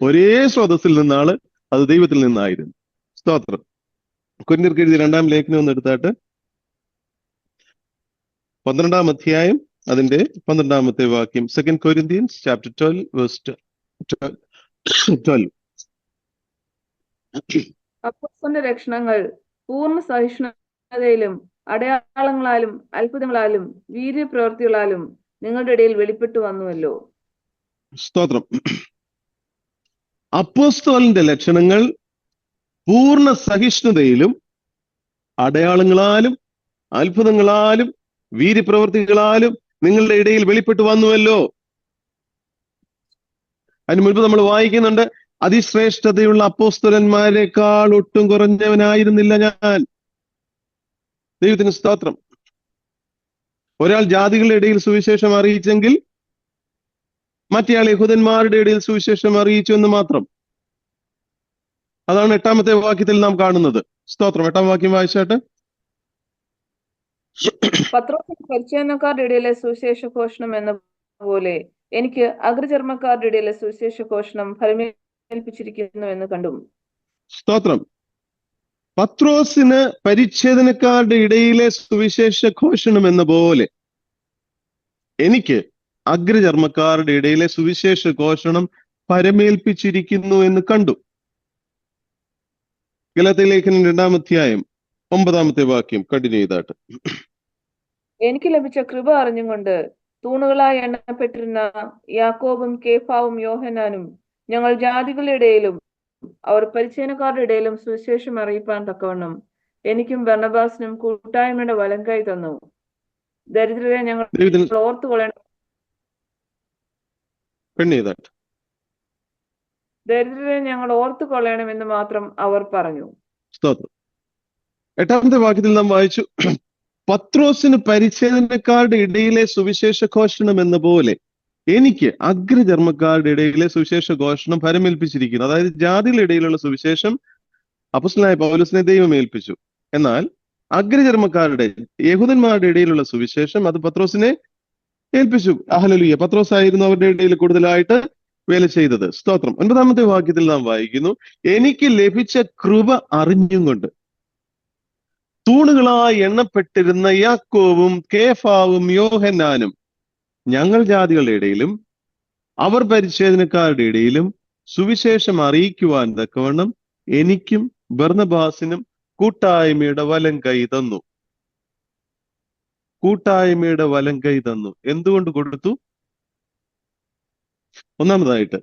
ഒരേ സ്രോതസ്സിൽ നിന്നാണ്. അത് ദൈവത്തിൽ നിന്നായിരുന്നു. സ്തോത്രം. കൊരിന്ത്യർക്ക് എഴുതിയ 2-ാം ലേഖനം ഒന്ന് എടുത്താട്ട് 12-ാം അധ്യായം അതിന്റെ 12-ാമത്തെ വാക്യം. 2 Corinthians chapter 12 verse 12. അപ്പോസ്തലന്റെ ലക്ഷണങ്ങൾ പൂർണ്ണ സഹിഷ്ണുതയിലും അടയാളങ്ങളാലും അത്ഭുതങ്ങളാലും വീര്യപ്രവൃത്തികളാലും നിങ്ങളുടെ ഇടയിൽ വെളിപ്പെട്ടു വന്നുവല്ലോ. സ്തോത്രം. അപ്പോസ്തലന്റെ ലക്ഷണങ്ങൾ പൂർണ്ണ സഹിഷ്ണുതയിലും അടയാളങ്ങളാലും അത്ഭുതങ്ങളാലും വീര്യപ്രവൃത്തികളാലും നിങ്ങളുടെ ഇടയിൽ വെളിപ്പെട്ടു വന്നുവല്ലോ. അതിന് മുൻപ് നമ്മൾ വായിക്കുന്നുണ്ട്, അതിശ്രേഷ്ഠതയുള്ള അപ്പോസ്തലന്മാരെക്കാൾ ഒട്ടും കുറഞ്ഞവനായിരുന്നില്ല ഞാൻ. ദൈവത്തിന് സ്തോത്രം. ഒരാൾ ജാതികളുടെ ഇടയിൽ സുവിശേഷം അറിയിച്ചെങ്കിൽ മറ്റേയാൾ യഹൂദന്മാരുടെ ഇടയിൽ സുവിശേഷം അറിയിച്ചു എന്ന് മാത്രം. അതാണ് 8-ാമത്തെ വാക്യത്തിൽ നാം കാണുന്നത്. സ്തോത്രം. 8-ാം വാക്യം വായിച്ചാട്ടെ. പത്രോസിന് പരിച്ഛേദനക്കാരുടെ ഇടയിലെ സുവിശേഷ ഘോഷണം എന്ന പോലെ എനിക്ക് അഗ്രചർമ്മക്കാരുടെ ഇടയിലെ സുവിശേഷ ഘോഷണം ഫലമേൽപ്പിച്ചിരിക്കുന്നു എന്ന് കണ്ടു. സ്തോത്രം. പത്രോസിന് പരിച്ഛേദനക്കാരുടെ ഇടയിലെ സുവിശേഷ ഘോഷണം എന്ന പോലെ എനിക്ക് അഗ്രചർമ്മക്കാരുടെ ഇടയിലെ സുവിശേഷ ഘോഷണം പരമേൽപ്പിച്ചിരിക്കുന്നു എന്ന് കണ്ടു. ഗലാത്യ ലേഖനം 2-ാം അധ്യായം 9-ാമത്തെ വാക്യം കണ്ടിന്യൂ ചെയ്താട്ട്. എനിക്ക് ലഭിച്ച കൃപ അറിഞ്ഞുകൊണ്ട് തൂണുകളായി എണ്ണപ്പെട്ടിരുന്ന യാക്കോബും കേഫാവും യോഹന്നാനും ഞങ്ങൾ ജാതികളുടെ ഇടയിലും അവർ പരിച്ഛേദനക്കാരുടെ ഇടയിലും സുവിശേഷം അറിയിപ്പാൻ തക്കവണ്ണം എനിക്കും ബർന്നബാസിനും കൂട്ടായ്മയുടെ വലങ്കൈ തന്നു. ദരിദ്രരെ ഞങ്ങൾ ഓർത്തുകൊള്ളണം ദരിദ്രരെ ഞങ്ങൾ ഓർത്തുകൊള്ളണമെന്ന് മാത്രം അവർ പറഞ്ഞു. സ്തോത്രം. 8-ാമത്തെ വാക്യത്തിൽ നാം വായിച്ചു, പത്രോസിന് പരിച്ഛേദനക്കാരുടെ ഇടയിലെ സുവിശേഷ ഘോഷണം എന്ന പോലെ എനിക്ക് അഗ്രചർമ്മക്കാരുടെ ഇടയിലെ സുവിശേഷ ഘോഷണം ഫലമേൽപ്പിച്ചിരിക്കുന്നു. അതായത് ജാതികളുടെ ഇടയിലുള്ള സുവിശേഷം അപ്പോസ്തലനായ പൗലോസിനെ ദൈവം ഏൽപ്പിച്ചു. എന്നാൽ അഗ്രചർമ്മക്കാരുടെ യഹൂദന്മാരുടെ ഇടയിലുള്ള സുവിശേഷം അത് പത്രോസിനെ ഏൽപ്പിച്ചു. ഹല്ലേലൂയ. പത്രോസ് ആയിരുന്നു അവരുടെ ഇടയിൽ കൂടുതലായിട്ട് വേല ചെയ്തത്. സ്തോത്രം. 9-ാമത്തെ വാക്യത്തിൽ നാം വായിക്കുന്നു, എനിക്ക് ലഭിച്ച കൃപ അറിഞ്ഞും കൊണ്ട് തൂണുകളായി എണ്ണപ്പെട്ടിരുന്ന യാക്കോബും കേഫാവും യോഹന്നാനും ഞങ്ങൾ ജാതികളുടെ ഇടയിലും അവർ പരിച്ഛേദനക്കാരുടെ ഇടയിലും സുവിശേഷം അറിയിക്കുവാൻ തക്കവണ്ണം എനിക്കും ബർന്നബാസിനും കൂട്ടായ്മയുടെ വലം കൈ തന്നു. കൂട്ടായ്മയുടെ വലം കൈ തന്നു. എന്തുകൊണ്ട് കൊടുത്തു? ഒന്നാമതായിട്ട്,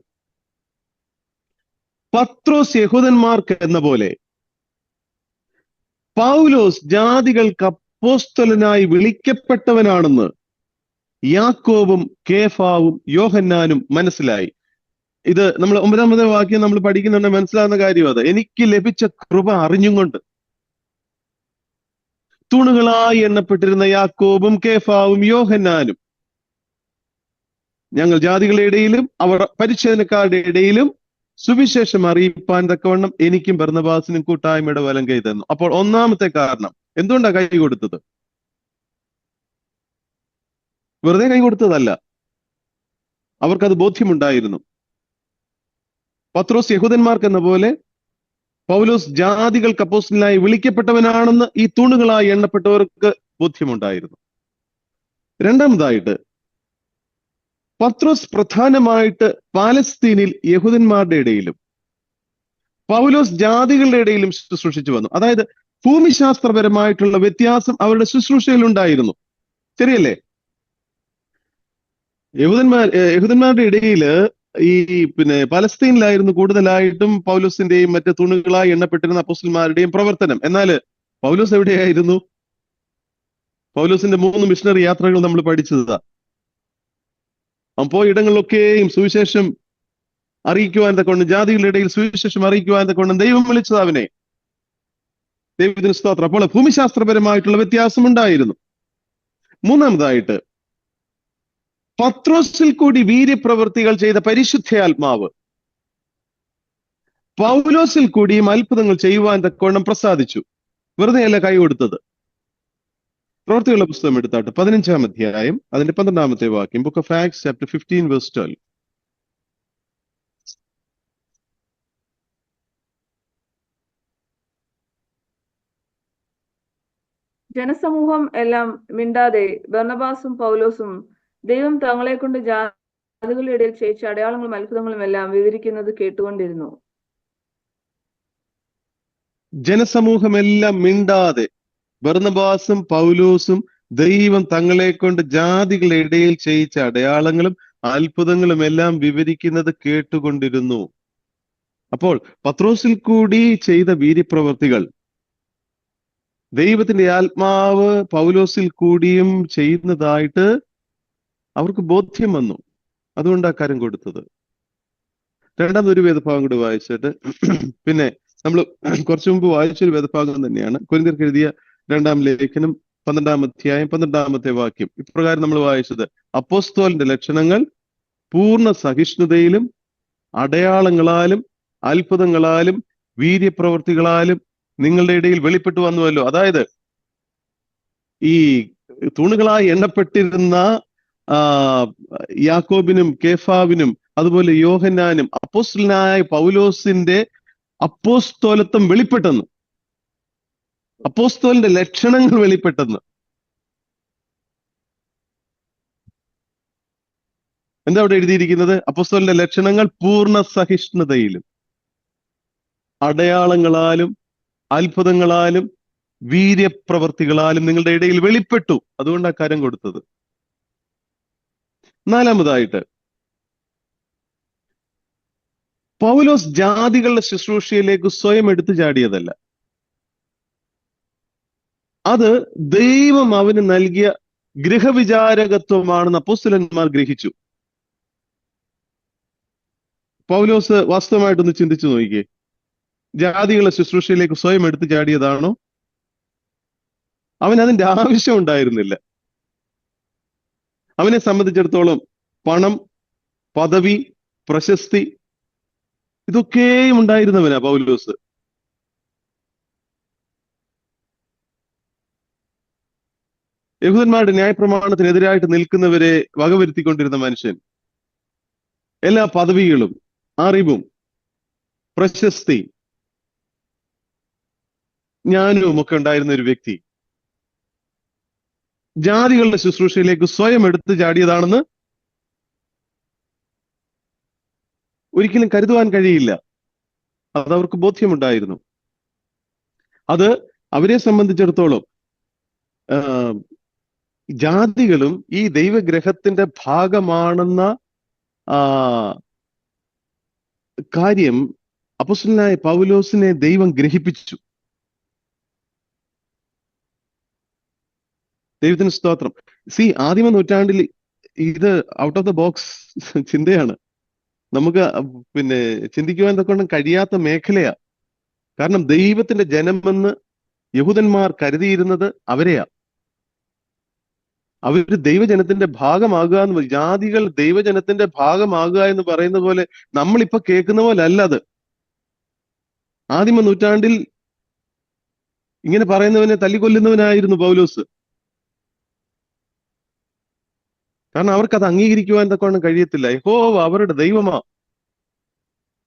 പത്രോസ് യഹൂദന്മാർക്ക് എന്ന പോലെ പൗലോസ് ജാതികൾക്ക് അപ്പോസ്തലനായി വിളിക്കപ്പെട്ടവനാണെന്ന് യാക്കോബും കേഫാവും യോഹന്നാനും മനസ്സിലായി. ഇത് നമ്മൾ 9-ാമത്തെ വാക്യം നമ്മൾ പഠിക്കുന്നുണ്ട്, മനസ്സിലാകുന്ന കാര്യം അത്. എനിക്ക് ലഭിച്ച കൃപ അറിഞ്ഞും കൊണ്ട് തൂണുകളായി എണ്ണപ്പെട്ടിരുന്ന യാക്കോബും കേഫാവും യോഹന്നാനും ഞങ്ങൾ ജാതികളുടെ ഇടയിലും അവർ പരിച്ഛേദനക്കാരുടെ ഇടയിലും സുവിശേഷം അറിയിപ്പാൻ തക്കവണ്ണം എനിക്കും ബർന്നബാസിനും കൂട്ടായ്മയുടെ വലം കൈ തന്നു. അപ്പോൾ ഒന്നാമത്തെ കാരണം എന്തുകൊണ്ടാണ് കൈ കൊടുത്തത്? വെറുതെ കൈ കൊടുത്തതല്ല, അവർക്കത് ബോധ്യമുണ്ടായിരുന്നു. പത്രോസ് യഹൂദന്മാർക്ക് എന്ന പോലെ പൗലോസ് ജാതികൾക്ക് അപ്പോസ്തലനായി വിളിക്കപ്പെട്ടവനാണെന്ന് ഈ തൂണുകളായി എണ്ണപ്പെട്ടവർക്ക് ബോധ്യമുണ്ടായിരുന്നു. രണ്ടാമതായിട്ട്, പത്രോസ് പ്രധാനമായിട്ട് പാലസ്തീനിൽ യഹൂദന്മാരുടെ ഇടയിലും പൗലോസ് ജാതികളുടെ ഇടയിലും ശുശ്രൂഷിച്ചു വന്നു. അതായത് ഭൂമിശാസ്ത്രപരമായിട്ടുള്ള വ്യത്യാസം അവരുടെ ശുശ്രൂഷയിൽ ഉണ്ടായിരുന്നു. ശരിയല്ലേ? യഹൂദന്മാരുടെ ഇടയിൽ ഈ പലസ്തീനിലായിരുന്നു കൂടുതലായിട്ടും പൗലോസിന്റെയും മറ്റ് തൂണുകളായി എണ്ണപ്പെട്ടിരുന്ന അപ്പോസ്തലന്മാരുടെയും പ്രവർത്തനം. എന്നാൽ പൗലോസ് എവിടെയായിരുന്നു? പൗലോസിന്റെ 3 മിഷണറി യാത്രകൾ നമ്മൾ പഠിച്ചതാ. അപ്പോൾ ഇടങ്ങളിലൊക്കെയും സുവിശേഷം അറിയിക്കുവാൻ തക്കൊണ്ട്, ജാതികളുടെ ഇടയിൽ സുവിശേഷം അറിയിക്കുവാൻ തക്കൊണ്ട് ദൈവം വിളിച്ചത് അവനെ. ദൈവത്തിന് സ്തോത്രം. അപ്പോൾ ഭൂമിശാസ്ത്രപരമായിട്ടുള്ള വ്യത്യാസം ഉണ്ടായിരുന്നു. മൂന്നാമതായിട്ട്, പത്രോസിൽ കൂടി വീര്യപ്രവൃത്തികൾ ചെയ്ത പരിശുദ്ധാത്മാവ് പൗലോസിൽ കൂടിയും അത്ഭുതങ്ങൾ ചെയ്യുവാൻ തക്കവണ്ണം പ്രസാദിച്ചു. വെറുതെയല്ല കൈ കൊടുത്തത്. പ്രവൃത്തികളുടെ പുസ്തകം എടുത്താട്ട് 15-ാം അധ്യായം അതിന്റെ 12-ാമത്തെ വാക്യം, book of Acts chapter 15 verse 12. ജനസമൂഹം എല്ലാം മിണ്ടാതെ ബർന്നബാസും പൗലോസും ദൈവം തങ്ങളെ കൊണ്ട് ജാതികളുടെ ഇടയിൽ ചെയ്യിച്ച അടയാളങ്ങളും അത്ഭുതങ്ങളും എല്ലാം വിവരിക്കുന്നത് കേട്ടുകൊണ്ടിരുന്നു. ജനസമൂഹമെല്ലാം മിണ്ടാതെ ബർന്നബാസും പൗലോസും ദൈവം തങ്ങളെ കൊണ്ട് ജാതികളുടെ ഇടയിൽ ചെയ്യിച്ച അടയാളങ്ങളും അത്ഭുതങ്ങളും എല്ലാം വിവരിക്കുന്നത് കേട്ടുകൊണ്ടിരുന്നു. അപ്പോൾ പത്രോസിൽ കൂടി ചെയ്ത വീര്യപ്രവർത്തികൾ ദൈവത്തിന്റെ ആത്മാവ് പൗലോസിൽ കൂടിയും ചെയ്യുന്നതായിട്ട് അവർക്ക് ബോധ്യം വന്നു. അതുകൊണ്ട് ആ കരം കൊടുത്തത്. രണ്ടാമതൊരു വേദഭാഗം കൂടി വായിച്ചിട്ട് പിന്നെ നമ്മൾ കുറച്ചു മുമ്പ് വായിച്ചൊരു വേദഭാഗം തന്നെയാണ് കൊരിന്ത്യർക്ക് എഴുതിയ 2-ാം ലേഖനം 12-ാം അധ്യായം 12-ാമത്തെ വാക്യം. ഇപ്രകാരം നമ്മൾ വായിച്ചത്, അപ്പോസ്തലന്റെ ലക്ഷണങ്ങൾ പൂർണ്ണ സഹിഷ്ണുതയിലും അടയാളങ്ങളാലും അത്ഭുതങ്ങളാലും വീര്യപ്രവർത്തികളാലും നിങ്ങളുടെ ഇടയിൽ വെളിപ്പെട്ടു വന്നുവല്ലോ. അതായത് ഈ തൂണുകളായി എണ്ണപ്പെട്ടിരുന്ന യാക്കോബിനും കേഫാവിനും അതുപോലെ യോഹന്നാനും അപ്പോസ്തലനായ പൗലോസിന്റെ അപ്പോസ്തോലത്വം വെളിപ്പെട്ടെന്ന്, അപ്പോസ്തോലിന്റെ ലക്ഷണങ്ങൾ വെളിപ്പെട്ടെന്ന്. എന്താ അവിടെ എഴുതിയിരിക്കുന്നത്? അപ്പോസ്തോലിന്റെ ലക്ഷണങ്ങൾ പൂർണ്ണ സഹിഷ്ണുതയിലും അടയാളങ്ങളാലും അത്ഭുതങ്ങളാലും വീര്യപ്രവർത്തികളാലും നിങ്ങളുടെ ഇടയിൽ വെളിപ്പെട്ടു. അതുകൊണ്ട് ആ കരം കൊടുത്തത്. നാലാമതായിട്ട്, പൗലോസ് ജാതികളുടെ ശുശ്രൂഷയിലേക്ക് സ്വയം എടുത്തു ചാടിയതല്ല. അത് ദൈവം അവന് നൽകിയ ഗൃഹവിചാരകത്വമാണെന്ന് അപ്പോസ്തലന്മാർ ഗ്രഹിച്ചു. പൗലോസ് വാസ്തവമായിട്ടൊന്ന് ചിന്തിച്ചു നോക്കിയേ. ജാതികളുടെ ശുശ്രൂഷയിലേക്ക് സ്വയം എടുത്തു ചാടിയതാണോ? അവൻ അതിന്റെ ആവശ്യം ഉണ്ടായിരുന്നില്ല. അവനെ സംബന്ധിച്ചിടത്തോളം പണം, പദവി, പ്രശസ്തി ഇതൊക്കെയും ഉണ്ടായിരുന്നവനാ പൗലോസ്. യഹൂദന്മാരുടെ ന്യായപ്രമാണത്തിനെതിരായിട്ട് നിൽക്കുന്നവരെ വകവരുത്തിക്കൊണ്ടിരുന്ന മനുഷ്യൻ. എല്ലാ പദവികളും അറിവും പ്രശസ്തി ജ്ഞാനവും ഒക്കെ ഉണ്ടായിരുന്ന ഒരു വ്യക്തി ജാതികളുടെ ശുശ്രൂഷയിലേക്ക് സ്വയം എടുത്തു ചാടിയതാണെന്ന് ഒരിക്കലും കരുതുവാൻ കഴിയില്ല. അതവർക്ക് ബോധ്യമുണ്ടായിരുന്നു. അത് അവരെ സംബന്ധിച്ചിടത്തോളം ജാതികളും ഈ ദൈവഗ്രഹത്തിന്റെ ഭാഗമാണെന്ന കാര്യം അപ്പോസ്തലനായ പൗലോസിനെ ദൈവം ഗ്രഹിപ്പിച്ചു. ദൈവത്തിന് സ്തോത്രം. ആദിമ നൂറ്റാണ്ടിൽ ഇത് ഔട്ട് ഓഫ് ദ ബോക്സ് ചിന്തയാണ്. നമുക്ക് പിന്നെ ചിന്തിക്കുവാൻ തൊക്കെ കഴിയാത്ത മേഖലയാ. കാരണം ദൈവത്തിന്റെ ജനമെന്ന് യഹൂദന്മാർ കരുതിയിരുന്നത് അവരെയാ. അവര് ദൈവജനത്തിന്റെ ഭാഗമാകുക എന്ന്, ജാതികൾ ദൈവജനത്തിന്റെ ഭാഗമാകുക എന്ന് പറയുന്ന പോലെ നമ്മളിപ്പൊ കേൾക്കുന്ന പോലെ അല്ല അത്. ആദിമ നൂറ്റാണ്ടിൽ ഇങ്ങനെ പറയുന്നവനെ തല്ലിക്കൊല്ലുന്നവനായിരുന്നു പൗലോസ്. കാരണം അവർക്കത് അംഗീകരിക്കുവാൻ തൊക്കെ കഴിയത്തില്ല. യഹോവ അവരുടെ ദൈവമാ.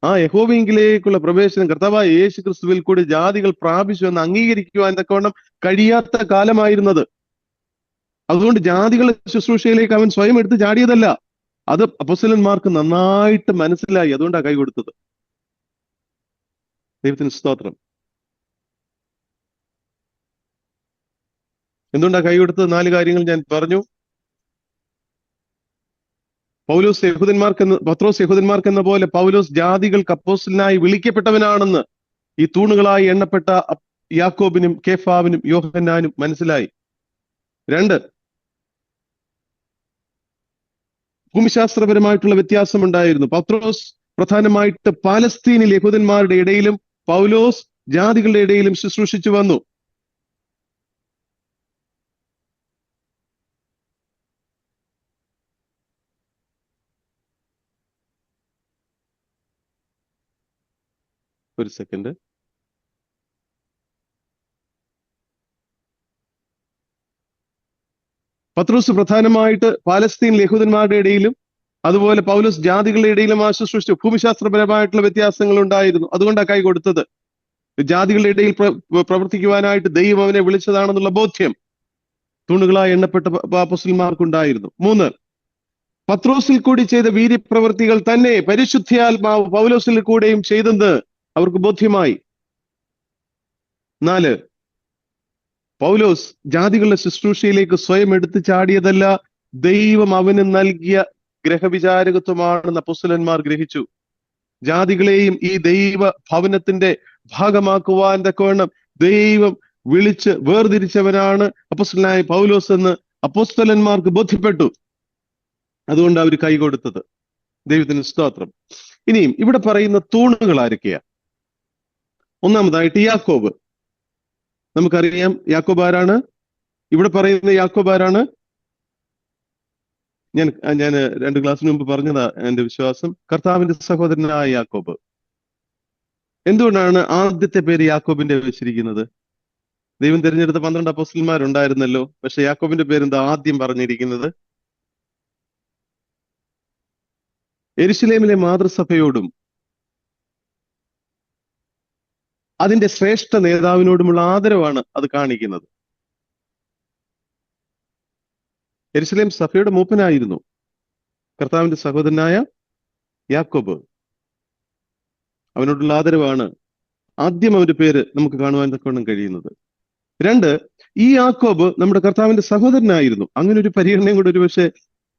ആ യഹോവയെങ്കിലേക്കുള്ള പ്രവേശനം കർത്താവായ യേശു ക്രിസ്തുവിൽ കൂടി ജാതികൾ പ്രാപിച്ചു എന്ന് അംഗീകരിക്കുവാൻ തക്കവണ്ണം കഴിയാത്ത കാലമായിരുന്നത്. അതുകൊണ്ട് ജാതികളുടെ ശുശ്രൂഷയിലേക്ക് അവൻ സ്വയം എടുത്ത് ചാടിയതല്ല. അത് അപ്പോസ്തലന്മാർക്ക് നന്നായിട്ട് മനസ്സിലായി. അതുകൊണ്ടാണ് കൈ കൊടുത്തത്. ദൈവത്തിന് സ്തോത്രം. എന്തുകൊണ്ടാണ് കൈ കൊടുത്തത്? 4 കാര്യങ്ങൾ ഞാൻ പറഞ്ഞു. പത്രോസ് യഹൂദന്മാർക്കെന്ന പോലെ പൗലോസ് ജാതികൾക്ക് അപ്പോസ്തലനായി വിളിക്കപ്പെട്ടവനാണെന്ന് ഈ തൂണുകളായി എണ്ണപ്പെട്ട യാക്കോബിനും കേഫാവിനും യോഹന്നാനും മനസ്സിലായി. 2, ഭൂമിശാസ്ത്രപരമായിട്ടുള്ള വ്യത്യാസം ഉണ്ടായിരുന്നു. പത്രോസ് പ്രധാനമായിട്ട് പാലസ്തീനിൽ യഹൂദന്മാരുടെ ഇടയിലും പൗലോസ് ജാതികളുടെ ഇടയിലും ശുശ്രൂഷിച്ചു വന്നു. ഒരു സെക്കൻഡ്. പത്രോസ് പ്രധാനമായിട്ട് പാലസ്തീൻ യഹൂദന്മാരുടെ ഇടയിലും അതുപോലെ പൗലോസ് ജാതികളുടെ ഇടയിലും ശുശ്രൂഷിച്ചു. ഭൂമിശാസ്ത്രപരമായിട്ടുള്ള വ്യത്യാസങ്ങൾ ഉണ്ടായിരുന്നു. അതുകൊണ്ടാണ് കൈ കൊടുത്തത്. ജാതികളുടെ ഇടയിൽ പ്രവർത്തിക്കുവാനായിട്ട് ദൈവം അവനെ വിളിച്ചതാണെന്നുള്ള ബോധ്യം തൂണുകളായി എണ്ണപ്പെട്ട അപ്പോസ്തലന്മാർക്കുണ്ടായിരുന്നു. 3, പത്രോസിൽ കൂടി ചെയ്ത വീര്യപ്രവൃത്തികൾ തന്നെ പരിശുദ്ധാത്മാവ് പൗലോസിൽ കൂടെയും ചെയ്തെന്ന് അവർക്ക് ബോധ്യമായി. 4, പൗലോസ് ജാതികളുടെ ശുശ്രൂഷയിലേക്ക് സ്വയം എടുത്തു ചാടിയതല്ല, ദൈവം അവന് നൽകിയ ഗ്രഹവിചാരകത്വമാണെന്ന് അപ്പോസ്തലന്മാർ ഗ്രഹിച്ചു. ജാതികളെയും ഈ ദൈവ ഭവനത്തിന്റെ ഭാഗമാക്കുവാൻ തക്കവണ്ണം ദൈവം വിളിച്ച് വേർതിരിച്ചവനാണ് അപ്പോസ്തലനായ പൗലോസ് എന്ന് അപ്പോസ്തലന്മാർക്ക് ബോധ്യപ്പെട്ടു. അതുകൊണ്ട് അവർ കൈകൊടുത്തത്. ദൈവത്തിന് സ്തോത്രം. ഇനിയും ഇവിടെ പറയുന്ന തൂണുകൾ ആരൊക്കെയാ? ഒന്നാമതായിട്ട് യാക്കോബ്. നമുക്കറിയാം യാക്കോബ് ആരാണ്. ഇവിടെ പറയുന്ന യാക്കോബ് ആരാണ്? ഞാൻ 2 ക്ലാസ്സിന് മുമ്പ് പറഞ്ഞതാ എന്റെ വിശ്വാസം. കർത്താവിന്റെ സഹോദരനായ യാക്കോബ്. എന്തുകൊണ്ടാണ് ആദ്യത്തെ പേര് യാക്കോബിന്റെ വെച്ചിരിക്കുന്നത്? ദൈവം തിരഞ്ഞെടുത്ത 12 അപ്പോസ്തലന്മാരുണ്ടായിരുന്നല്ലോ, പക്ഷെ യാക്കോബിന്റെ പേരെന്താ ആദ്യം പറഞ്ഞിരിക്കുന്നത്? യെരുശലേമിലെ മാതൃസഭയോടും അതിന്റെ ശ്രേഷ്ഠ നേതാവിനോടുമുള്ള ആദരവാണ് അത് കാണിക്കുന്നത്. യെരുശലേം സഭയുടെ മൂപ്പനായിരുന്നു കർത്താവിന്റെ സഹോദരനായ യാക്കോബ്. അവനോടുള്ള ആദരവാണ് ആദ്യം അവന്റെ പേര് നമുക്ക് കാണുവാൻ തക്കവണ്ണം കഴിയുന്നത്. 2, ഈ യാക്കോബ് നമ്മുടെ കർത്താവിന്റെ സഹോദരനായിരുന്നു. അങ്ങനെ ഒരു പരിഗണനയും കൂടെ ഒരുപക്ഷെ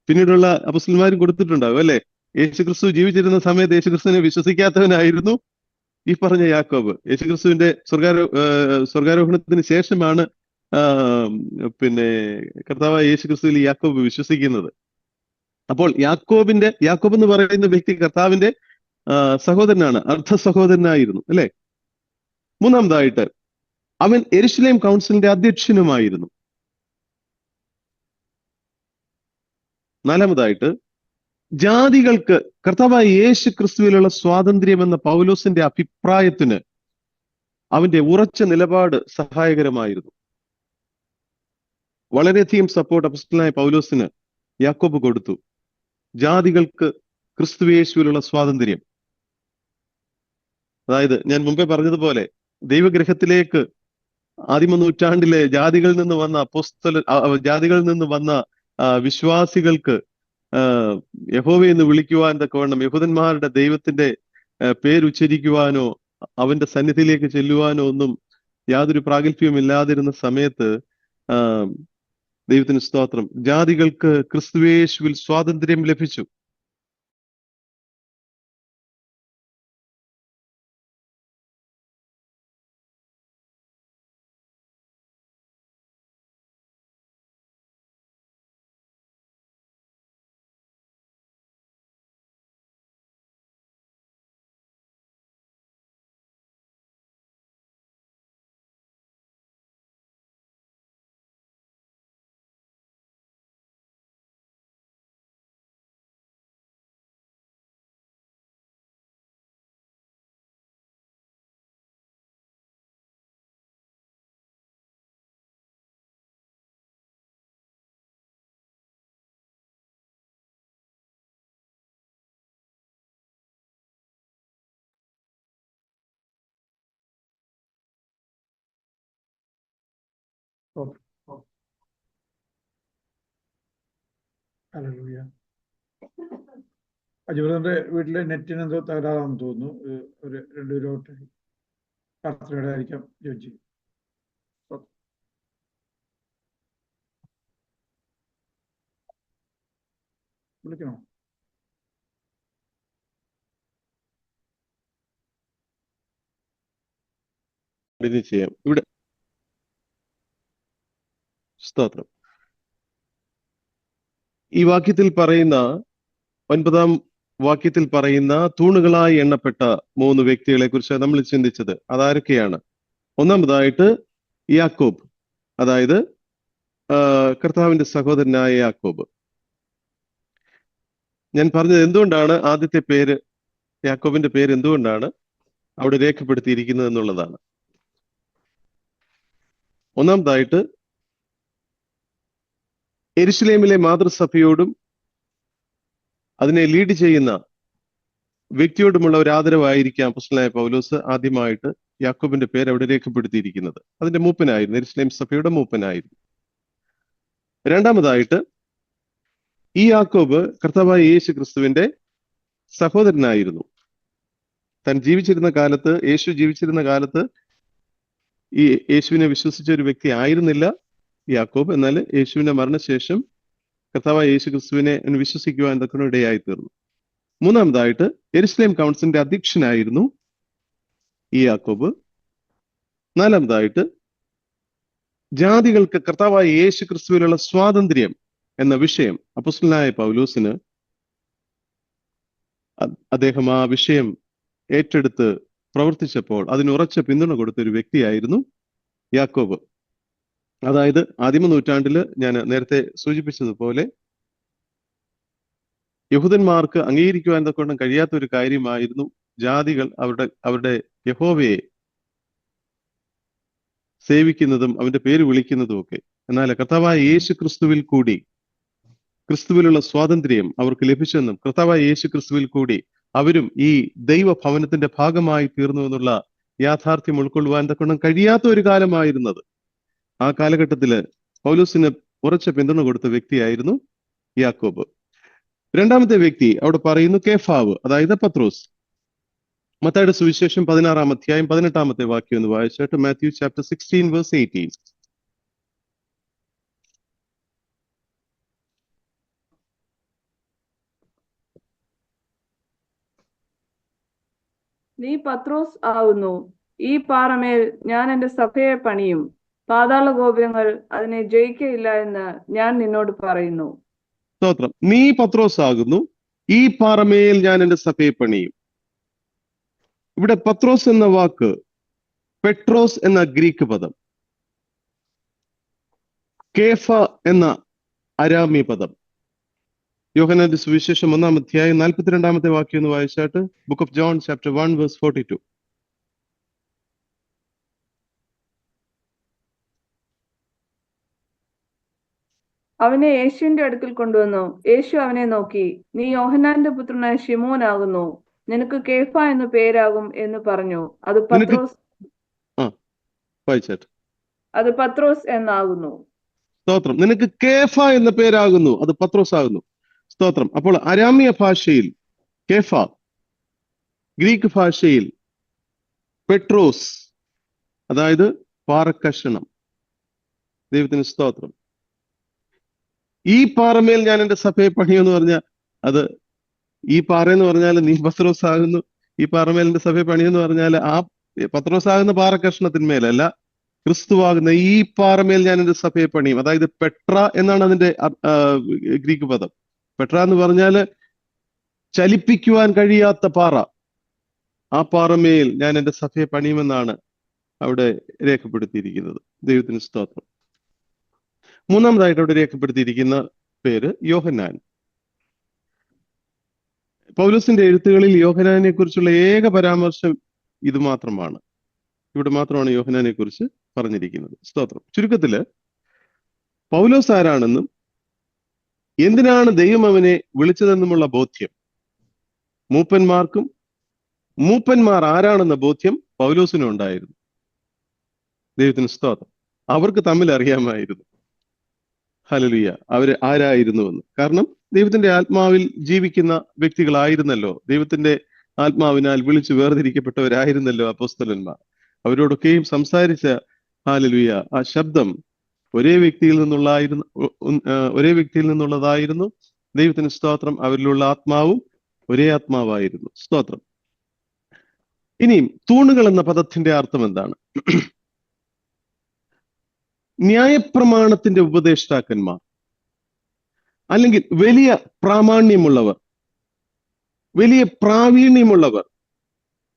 പിന്നീടുള്ള അപ്പോസ്തലന്മാരും കൊടുത്തിട്ടുണ്ടാവും അല്ലെ. യേശുക്രിസ്തു ജീവിച്ചിരുന്ന സമയത്ത് യേശുക്രിസ്തുവിനെ വിശ്വസിക്കാത്തവനായിരുന്നു ഈ പറഞ്ഞ യാക്കോബ്. യേശുക്രിസ്തുവിന്റെ സ്വർഗാരോഹണത്തിന് ശേഷമാണ് കർത്താവായ യേശുക്രിസ്തുവിൽ യാക്കോബ് വിശ്വസിക്കുന്നത്. അപ്പോൾ യാക്കോബ് എന്ന് പറയുന്ന വ്യക്തി കർത്താവിന്റെ സഹോദരനാണ്, അർദ്ധ സഹോദരനായിരുന്നു അല്ലെ. മൂന്നാമതായിട്ട് അവൻ യെരുശലേം കൗൺസിലിന്റെ അധ്യക്ഷനുമായിരുന്നു. നാലാമതായിട്ട് ജാതികൾക്ക് കർത്താവായ യേശു ക്രിസ്തുവിലുള്ള സ്വാതന്ത്ര്യം എന്ന പൗലോസിന്റെ അഭിപ്രായത്തിന് അവന്റെ ഉറച്ച നിലപാട് സഹായകരമായിരുന്നു. വളരെയധികം സപ്പോർട്ട് അപ്പോസ്തലനായ പൗലോസിന് യാക്കോബ് കൊടുത്തു. ജാതികൾക്ക് ക്രിസ്തുയേശുവിലുള്ള സ്വാതന്ത്ര്യം, അതായത് ഞാൻ മുമ്പേ പറഞ്ഞതുപോലെ ദൈവഗ്രഹത്തിലേക്ക് ആദിമ നൂറ്റാണ്ടിലെ ജാതികളിൽ നിന്ന് വന്ന വിശ്വാസികൾക്ക് യഹോവയെ എന്ന് വിളിക്കുവാൻ തക്കവണ്ണം യഹൂദന്മാരുടെ ദൈവത്തിന്റെ പേരുച്ചരിക്കുവാനോ അവന്റെ സന്നിധിയിലേക്ക് ചെല്ലുവാനോ ഒന്നും യാതൊരു പ്രാഗൽഭ്യവും ഇല്ലാതിരുന്ന സമയത്ത് ദൈവത്തിന് സ്തോത്രം, ജാതികൾക്ക് ക്രിസ്തുയേശുവിൽ സ്വാതന്ത്ര്യം ലഭിച്ചു. ഹല്ലേലൂയ. അജുബ്രദറിന്റെ വീട്ടിലെ നെറ്റിന് എന്തോ തകരാറാണെന്ന് തോന്നുന്നു. ഒരു 2 രൂപ പ്രാർത്ഥനയോടെ ആയിരിക്കാം ജോജി. വിളിക്കണോ? ചെയ്യാം. ഇവിടെ സ്തോത്രം. ഈ വാക്യത്തിൽ പറയുന്ന 9-ാം വാക്യത്തിൽ പറയുന്ന തൂണുകളായി എണ്ണപ്പെട്ട 3 വ്യക്തികളെ കുറിച്ച് നമ്മൾ ചിന്തിച്ചത്. അതാരൊക്കെയാണ്? ഒന്നാമതായിട്ട് യാക്കോബ്, അതായത് കർത്താവിന്റെ സഹോദരനായ യാക്കോബ്. ഞാൻ പറഞ്ഞത് എന്തുകൊണ്ടാണ് ആദ്യത്തെ പേര് യാക്കോബിന്റെ പേര് എന്തുകൊണ്ടാണ് അവിടെ രേഖപ്പെടുത്തിയിരിക്കുന്നത് എന്നുള്ളതാണ്. ഒന്നാമതായിട്ട് യെരുശലേമിലെ മാതൃസഭയോടും അതിനെ ലീഡ് ചെയ്യുന്ന വ്യക്തിയോടുമുള്ള ഒരു ആദരവായിരിക്കാം അപ്പോസ്തലനായ പൗലോസ് ആദ്യമായിട്ട് യാക്കോബിന്റെ പേര് അവിടെ രേഖപ്പെടുത്തിയിരിക്കുന്നത്. അതിന്റെ മൂപ്പനായിരുന്നു, യെരുശലേം സഭയുടെ മൂപ്പനായിരുന്നു. രണ്ടാമതായിട്ട് ഈ യാക്കോബ് കർത്താവായ യേശു ക്രിസ്തുവിന്റെ സഹോദരനായിരുന്നു. താൻ ജീവിച്ചിരുന്ന കാലത്ത്, യേശു ജീവിച്ചിരുന്ന കാലത്ത് ഈ യേശുവിനെ വിശ്വസിച്ച ഒരു വ്യക്തി ആയിരുന്നില്ല യാക്കോബ്. എന്നാൽ യേശുവിന്റെ മരണശേഷം കർത്താവായ യേശു ക്രിസ്തുവിനെ വിശ്വസിക്കുവാൻ എന്തൊക്കെ ഇടയായി തീർന്നു. മൂന്നാമതായിട്ട് യെരുശലേം കൗൺസിലിന്റെ അധ്യക്ഷനായിരുന്നു ഈ യാക്കോബ്. നാലാമതായിട്ട് ജാതികൾക്ക് കർത്താവായ യേശു ക്രിസ്തുവിലുള്ള സ്വാതന്ത്ര്യം എന്ന വിഷയം അപ്പോസ്തലനായ പൗലോസിന് അദ്ദേഹം ആ വിഷയം ഏറ്റെടുത്ത് പ്രവർത്തിച്ചപ്പോൾ അതിന് ഉറച്ച പിന്തുണ കൊടുത്ത ഒരു വ്യക്തിയായിരുന്നു യാക്കോബ്. അതായത് ആദിമ നൂറ്റാണ്ടില് ഞാൻ നേരത്തെ സൂചിപ്പിച്ചതുപോലെ യഹൂദന്മാർക്ക് അംഗീകരിക്കുവാൻ കൊണ്ട് കഴിയാത്ത ഒരു കാര്യമായിരുന്നു ജാതികൾ അവരുടെ യഹോവയെ സേവിക്കുന്നതും അവന്റെ പേര് വിളിക്കുന്നതും ഒക്കെ. എന്നാൽ കർത്താവായ യേശു ക്രിസ്തുവിൽ കൂടി ക്രിസ്തുവിലുള്ള സ്വാതന്ത്ര്യം അവർക്ക് ലഭിച്ചെന്നും കർത്താവായ യേശു ക്രിസ്തുവിൽ കൂടി അവരും ഈ ദൈവഭവനത്തിന്റെ ഭാഗമായി തീർന്നു എന്നുള്ള യാഥാർത്ഥ്യം ഉൾക്കൊള്ളുവാൻ കൊണ്ട് കഴിയാത്ത ഒരു കാലമായിരുന്നത്. ആ കാലഘട്ടത്തില് പൗലോസിന് ഉറച്ച പിന്തുണ കൊടുത്ത വ്യക്തിയായിരുന്നു യാക്കോബ്. രണ്ടാമത്തെ വ്യക്തി അവിടെ പറയുന്നു കേഫാവ്, അതായത് പത്രോസ്. മത്തായിയുടെ സുവിശേഷം 16-ാം അധ്യായം 18-ാമത്തെ വാക്യം ഒന്ന് വായിച്ചിട്ട്, മാത്യു ചാപ്റ്റർ 16 വേഴ്സ് 18. നീ പത്രോസ് ആവുന്നു, ഈ പാറമേൽ ഞാൻ എന്റെ സഭയെ പണിയും, പാതാള ഗോപുരങ്ങൾ അതിനെ ജയിക്കയില്ല എന്ന് ഞാൻ നിന്നോട് പറയുന്നു. സ്തോത്രം. നീ പത്രോസ് ആകുന്നു, ഈ പാറമേൽ ഞാൻ എന്റെ സഭയെ പണിയും. ഇവിടെ പത്രോസ് എന്ന വാക്ക് പെട്രോസ് എന്ന ഗ്രീക്ക് പദം, കേഫ എന്ന അരാമ്യ പദം. യോഹന്നാന്റെ സുവിശേഷം 1-ാം അധ്യായം 42-ാമത്തെ വാക്യം ഒന്ന് വായിച്ചാട്ട്, book of John chapter 1 verse 42. അവനെ യേശുവിന്റെ അടുക്കൽ കൊണ്ടുവന്നു. യേശു അവനെ നോക്കി, നീ യോഹന്നാന്റെ പുത്രനായ ശിമോനാകുന്നു, നിനക്ക് കേഫ എന്ന് പേരാകും എന്ന് പറഞ്ഞു. അത് പത്രോസ് എന്നാകുന്നു. സ്തോത്രം. നിനക്ക് കേഫ എന്ന പേരാകുന്നു, അത് പത്രോസ് ആകുന്നു. സ്തോത്രം. അപ്പോൾ അരാമ്യ ഭാഷയിൽ കേഫ, ഗ്രീക്ക് ഭാഷയിൽ പെട്രോസ്, അതായത് പാറക്കഷണം. ദൈവത്തിന് സ്തോത്രം. ഈ പാറമേൽ ഞാൻ എന്റെ സഭയെ പണിയെന്ന് പറഞ്ഞാൽ, അത് ഈ പാറ എന്ന് പറഞ്ഞാൽ നീ പത്രോസ് ആകുന്നു, ഈ പാറമേൽ എന്റെ സഭയെ പണിയെന്ന് പറഞ്ഞാൽ ആ പത്രോസ് ആകുന്ന പാറക്കഷണത്തിന്മേലല്ല, ക്രിസ്തുവാകുന്ന ഈ പാറമേൽ ഞാൻ എന്റെ സഭയെ പണിയും. അതായത് പെട്ര എന്നാണ് അതിന്റെ ഗ്രീക്ക് പദം. പെട്ര എന്ന് പറഞ്ഞാല് ചലിപ്പിക്കുവാൻ കഴിയാത്ത പാറ. ആ പാറമേൽ ഞാൻ എന്റെ സഭയെ പണിയുമെന്നാണ് അവിടെ രേഖപ്പെടുത്തിയിരിക്കുന്നത്. ദൈവത്തിന് സ്തോത്രം. മൂന്നാമതായിട്ട് അവിടെ രേഖപ്പെടുത്തിയിരിക്കുന്ന പേര് യോഹന്നാൻ. പൗലോസിന്റെ എഴുത്തുകളിൽ യോഹന്നാനെ കുറിച്ചുള്ള ഏക പരാമർശം ഇത് മാത്രമാണ്. ഇവിടെ മാത്രമാണ് യോഹന്നാനെ കുറിച്ച് പറഞ്ഞിരിക്കുന്നത്. സ്തോത്രം. ചുരുക്കത്തില് പൗലോസ് ആരാണെന്നും എന്തിനാണ് ദൈവം അവനെ വിളിച്ചതെന്നുമുള്ള ബോധ്യം മൂപ്പന്മാർക്കും മൂപ്പന്മാർ ആരാണെന്ന ബോധ്യം പൗലോസിനും ഉണ്ടായിരുന്നു. ദൈവത്തിന് സ്തോത്രം. അവർക്ക് തമ്മിൽ അറിയാമായിരുന്നു, ഹല്ലേലൂയ, അവര് ആരായിരുന്നുവെന്ന്. കാരണം ദൈവത്തിന്റെ ആത്മാവിൽ ജീവിക്കുന്ന വ്യക്തികളായിരുന്നല്ലോ, ദൈവത്തിന്റെ ആത്മാവിനാൽ വിളിച്ചു വേർതിരിക്കപ്പെട്ടവരായിരുന്നല്ലോ അപ്പോസ്തലന്മാർ. അവരോടൊക്കെയും സംസാരിച്ച ഹല്ലേലൂയ ആ ശബ്ദം ഒരേ വ്യക്തിയിൽ നിന്നുള്ളതായിരുന്നു. ദൈവത്തിന് സ്തോത്രം. അവരിലുള്ള ആത്മാവും ഒരേ ആത്മാവായിരുന്നു. സ്തോത്രം. ഇനിയും തൂണുകൾ എന്ന പദത്തിന്റെ അർത്ഥം എന്താണ്? ന്യായപ്രമാണത്തിന്റെ ഉപദേഷ്ടാക്കന്മാർ, അല്ലെങ്കിൽ വലിയ പ്രാമാണ്യമുള്ളവർ, വലിയ പ്രാവീണ്യമുള്ളവർ,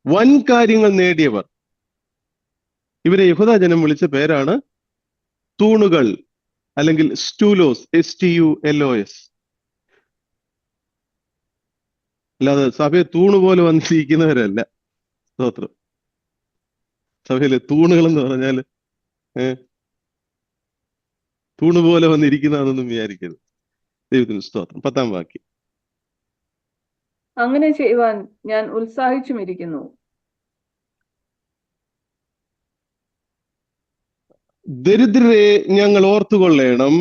വൻ കാര്യങ്ങൾ നേടിയവർ. ഇവരെ യഹൂദജനം വിളിച്ച പേരാണ് തൂണുകൾ, അല്ലെങ്കിൽ സ്റ്റൂലോസ്, STULOS. അല്ലാതെ സഭയെ തൂണ് പോലെ വന്നിരിക്കുന്നവരല്ല. സ്തോത്രം. സഭയിലെ തൂണുകൾ എന്ന് പറഞ്ഞാല് തൂണ് പോലെ വന്നിരിക്കുന്നതാണെന്നൊന്നും വിചാരിക്കരുത്. ദൈവത്തിന് സ്തോത്രം. 10-ാം വാക്യം. അങ്ങനെ ചെയ്യുവാൻ ഞാൻ ഉത്സാഹിച്ചുമിരിക്കുന്നു. ദരിദ്രരെ ഞങ്ങൾ ഓർത്തുകൊള്ളണം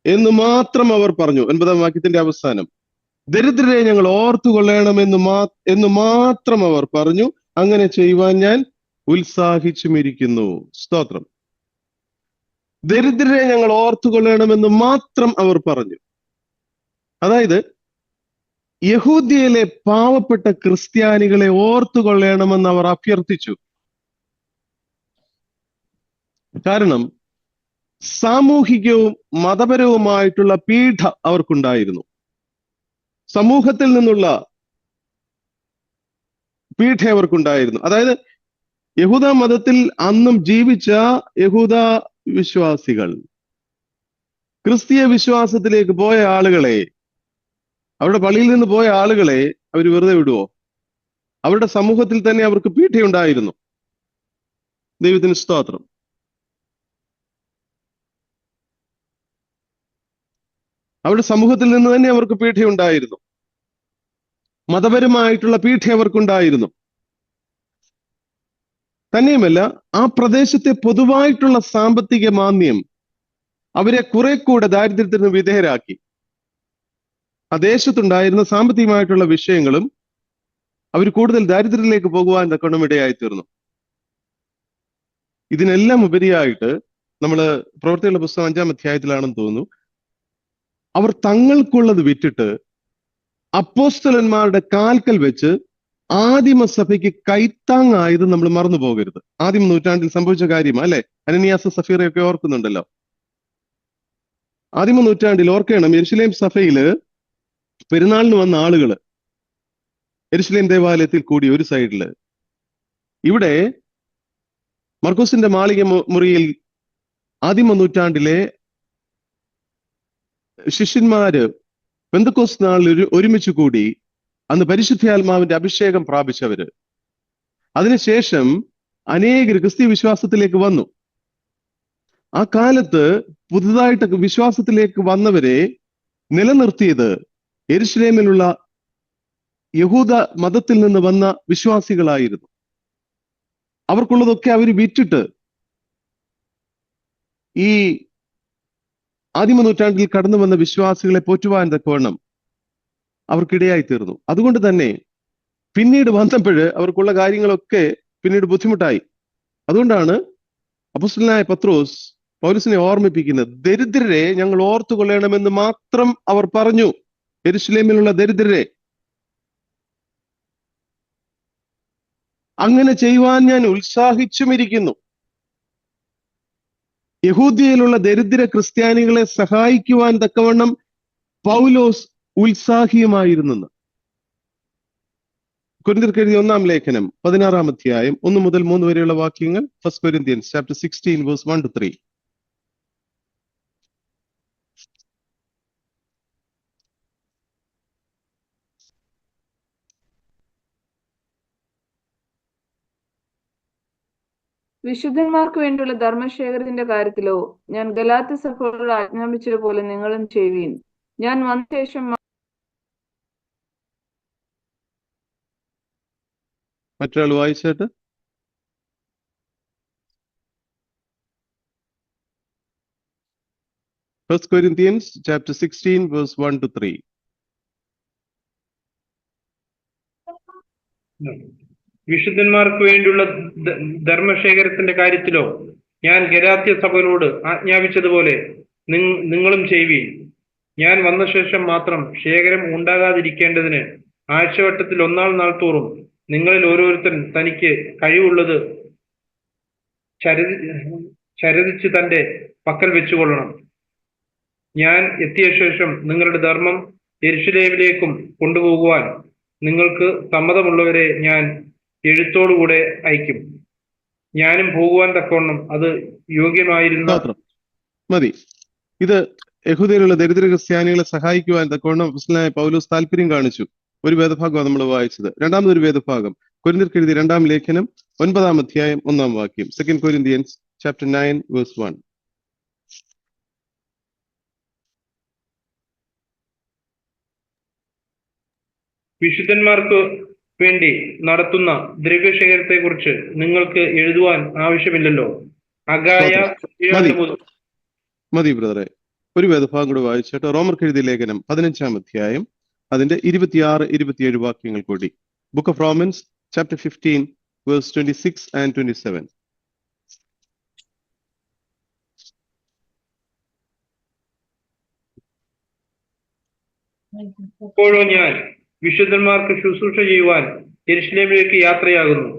എന്ന് മാത്രം അവർ പറഞ്ഞു. 9-ാം വാക്യത്തിന്റെ അവസാനം, ദരിദ്രരെ ഞങ്ങൾ ഓർത്തുകൊള്ളണം എന്ന് മാത്രം അവർ പറഞ്ഞു. അങ്ങനെ ചെയ്യുവാൻ ഞാൻ ഉത്സാഹിച്ചുമിരിക്കുന്നു. സ്തോത്രം. ദരിദ്രരെ ഞങ്ങൾ ഓർത്തുകൊള്ളണമെന്ന് മാത്രം അവർ പറഞ്ഞു. അതായത് യഹൂദ്യയിലെ പാവപ്പെട്ട ക്രിസ്ത്യാനികളെ ഓർത്തുകൊള്ളണമെന്ന് അവർ അഭ്യർത്ഥിച്ചു. കാരണം സാമൂഹികവും മതപരവുമായിട്ടുള്ള പീഡ അവർക്കുണ്ടായിരുന്നു. സമൂഹത്തിൽ നിന്നുള്ള പീഡ അവർക്കുണ്ടായിരുന്നു. അതായത് യഹൂദ മതത്തിൽ അന്നും ജീവിച്ച യഹൂദ വിശ്വാസികൾ ക്രിസ്തീയ വിശ്വാസത്തിലേക്ക് പോയ ആളുകളെ, അവരുടെ പള്ളിയിൽ നിന്ന് പോയ ആളുകളെ അവർ വെറുതെ വിടുവോ? അവരുടെ സമൂഹത്തിൽ തന്നെ അവർക്ക് പീഡയുണ്ടായിരുന്നു. ദൈവത്തിന് സ്തോത്രം. അവരുടെ സമൂഹത്തിൽ നിന്ന് തന്നെ അവർക്ക് പീഡയുണ്ടായിരുന്നു. മതപരമായിട്ടുള്ള പീഡ അവർക്കുണ്ടായിരുന്നു. തന്നെയുമല്ല, ആ പ്രദേശത്തെ പൊതുവായിട്ടുള്ള സാമ്പത്തിക മാന്ദ്യം അവരെ കുറെ കൂടെ ദാരിദ്ര്യത്തിന് വിധേയരാക്കി. ആ ദേശത്തുണ്ടായിരുന്ന സാമ്പത്തികമായിട്ടുള്ള വിഷയങ്ങളും അവർ കൂടുതൽ ദാരിദ്ര്യത്തിലേക്ക് പോകുവാൻ തക്കവണ്ണം ഇടയായി തീർന്നു. ഇതിനെല്ലാം ഉപരിയായിട്ട് നമ്മൾ പ്രവൃത്തികളുടെ പുസ്തകം 5-ാം അധ്യായത്തിലാണെന്ന് തോന്നുന്നു, അവർ തങ്ങൾക്കുള്ളത് വിറ്റിട്ട് അപ്പോസ്തലന്മാരുടെ കാൽക്കൽ വെച്ച് ആദിമസഭയ്ക്ക് കൈത്താങ്ങായത് നമ്മൾ മറന്നു പോകരുത്. ആദിമ നൂറ്റാണ്ടിൽ സംഭവിച്ച കാര്യമാണ് അല്ലെ? അനനിയാസ് സഫീറയൊക്കെ ഓർക്കുന്നുണ്ടല്ലോ. ആദിമ നൂറ്റാണ്ടിൽ ഓർക്കണം, യെരുശലേം സഭയില് പെരുന്നാളിന് വന്ന ആളുകള് യെരുശലേം ദേവാലയത്തിൽ കൂടി ഒരു സൈഡില്. ഇവിടെ മർക്കോസിന്റെ മാളിക മുറിയിൽ ആദിമ നൂറ്റാണ്ടിലെ ശിഷ്യന്മാര് പെന്തക്കോസ്ത് നാളിൽ ഒരുമിച്ച് കൂടി അന്ന് പരിശുദ്ധാത്മാവിന്റെ അഭിഷേകം പ്രാപിച്ചവര്. അതിനുശേഷം അനേകർ ക്രിസ്തീയ വിശ്വാസത്തിലേക്ക് വന്നു. ആ കാലത്ത് പുതുതായിട്ട് വിശ്വാസത്തിലേക്ക് വന്നവരെ നിലനിർത്തിയത് യെരുശലേമിലുള്ള യഹൂദ മതത്തിൽ നിന്ന് വന്ന വിശ്വാസികളായിരുന്നു. അവർക്കുള്ളതൊക്കെ അവർ വിറ്റിട്ട് ഈ ആദിമ നൂറ്റാണ്ടിൽ കടന്നു വന്ന വിശ്വാസികളെ പോറ്റുവാൻ തക്കവണ്ണം അവർക്കിടയായി തീർന്നു. അതുകൊണ്ട് തന്നെ പിന്നീട് വന്നപ്പോഴ് അവർക്കുള്ള കാര്യങ്ങളൊക്കെ പിന്നീട് ബുദ്ധിമുട്ടായി. അതുകൊണ്ടാണ് അപ്പോസ്തലനായ പത്രോസ് പൗലോസിനെ ഓർമ്മിപ്പിക്കുന്നത്, ദരിദ്രരെ ഞങ്ങൾ ഓർത്തുകൊള്ളണമെന്ന് മാത്രം അവർ പറഞ്ഞു. യെരുശലേമിലുള്ള ദരിദ്രരെ അങ്ങനെ ചെയ്യുവാൻ ഞാൻ ഉത്സാഹിച്ചുമിരിക്കുന്നു. യഹൂദ്യയിലുള്ള ദരിദ്ര ക്രിസ്ത്യാനികളെ സഹായിക്കുവാൻ തക്കവണ്ണം പൗലോസ് ഉത്സാഹിയുമായിരുന്നെന്ന്. കൊരിന്ത്യർക്ക് എഴുതിയ 1-ാം ലേഖനം 16-ാം അധ്യായം 1 മുതൽ 3 വരെയുള്ള വാക്യങ്ങൾ. 1 Corinthians chapter 16 verse 1-3. വിശുദ്ധന്മാർക്ക് വേണ്ടിയുള്ള ധർമ്മശേഖരത്തിന്റെ കാര്യത്തിലോ ഞാൻ ഗലാത്യ സഭയോട് ആജ്ഞാപിച്ചതുപോലെ നിങ്ങളും ചെയ്യുവീൻ. ഞാൻ വന്ന ശേഷം മറ്റൊരാൾ വായിച്ചിട്ട്. First Corinthians chapter 16 verse 1-3. വിശുദ്ധന്മാർക്ക് വേണ്ടിയുള്ള ധർമ്മശേഖരത്തിന്റെ കാര്യത്തിലോ ഞാൻ ഗലാത്യ സഭകളോട് ആജ്ഞാപിച്ചതുപോലെ നിങ്ങളും ചെയ്യുവീൻ. ഞാൻ വന്ന ശേഷം മാത്രം ശേഖരം ഉണ്ടാകാതിരിക്കേണ്ടതിന് ആഴ്ചവട്ടത്തിൽ 1-ാം നാൾ തോറും നിങ്ങളിൽ ഓരോരുത്തൻ തനിക്ക് കഴിവുള്ളത് ചരതിച്ച് തന്റെ പക്കൽ വെച്ചുകൊള്ളണം. ഞാൻ എത്തിയ ശേഷം നിങ്ങളുടെ ധർമ്മം യെരുശലേമിലേക്കും കൊണ്ടുപോകുവാൻ നിങ്ങൾക്ക് സമ്മതമുള്ളവരെ ഞാൻ എഴുത്തോടുകൂടെ അയക്കും. ഞാനും പോകുവാൻ തക്കവണ്ണം അത് യോഗ്യമായിരുന്ന മതി. ഇത് യഹൂദയിലുള്ള ദരിദ്ര ക്രിസ്ത്യാനികളെ സഹായിക്കുവാൻ തക്കവണ്ണം അപ്പോസ്തലനായ പൗലോസ് താല്പര്യം കാണിച്ചു. ഒരു വേദഭാഗമാണ് നമ്മൾ വായിച്ചത്. രണ്ടാമതൊരു വേദഭാഗം കൊരിന്ത്യർക്ക് എഴുതിയ 2-ാം ലേഖനം 9-ാം അധ്യായം 1-ാം വാക്യം. 2 Corinthians chapter 9 verse 1. വിശുദ്ധന്മാർക്ക് വേണ്ടി നടത്തുന്ന ദ്രവ്യശേഖരത്തെ കുറിച്ച് നിങ്ങൾക്ക് എഴുതുവാൻ ആവശ്യമില്ലല്ലോ. അഗായ മതി ബ്രദറെ. ഒരു വേദഭാഗം കൂടെ വായിച്ചിട്ട് റോമർക്ക് എഴുതിയ ലേഖനം 15-ാം അധ്യായം അതിന്റെ 26-27 വാക്യങ്ങൾ കൂടി. Book of romance chapter 15 verse 26 and 27. ഇപ്പോഴോ ഞാൻ വിശുദ്ധന്മാർക്ക് ശുശ്രൂഷ ചെയ്യുവാൻ യെരുശലേമിലേക്ക് യാത്രയാകുന്നു.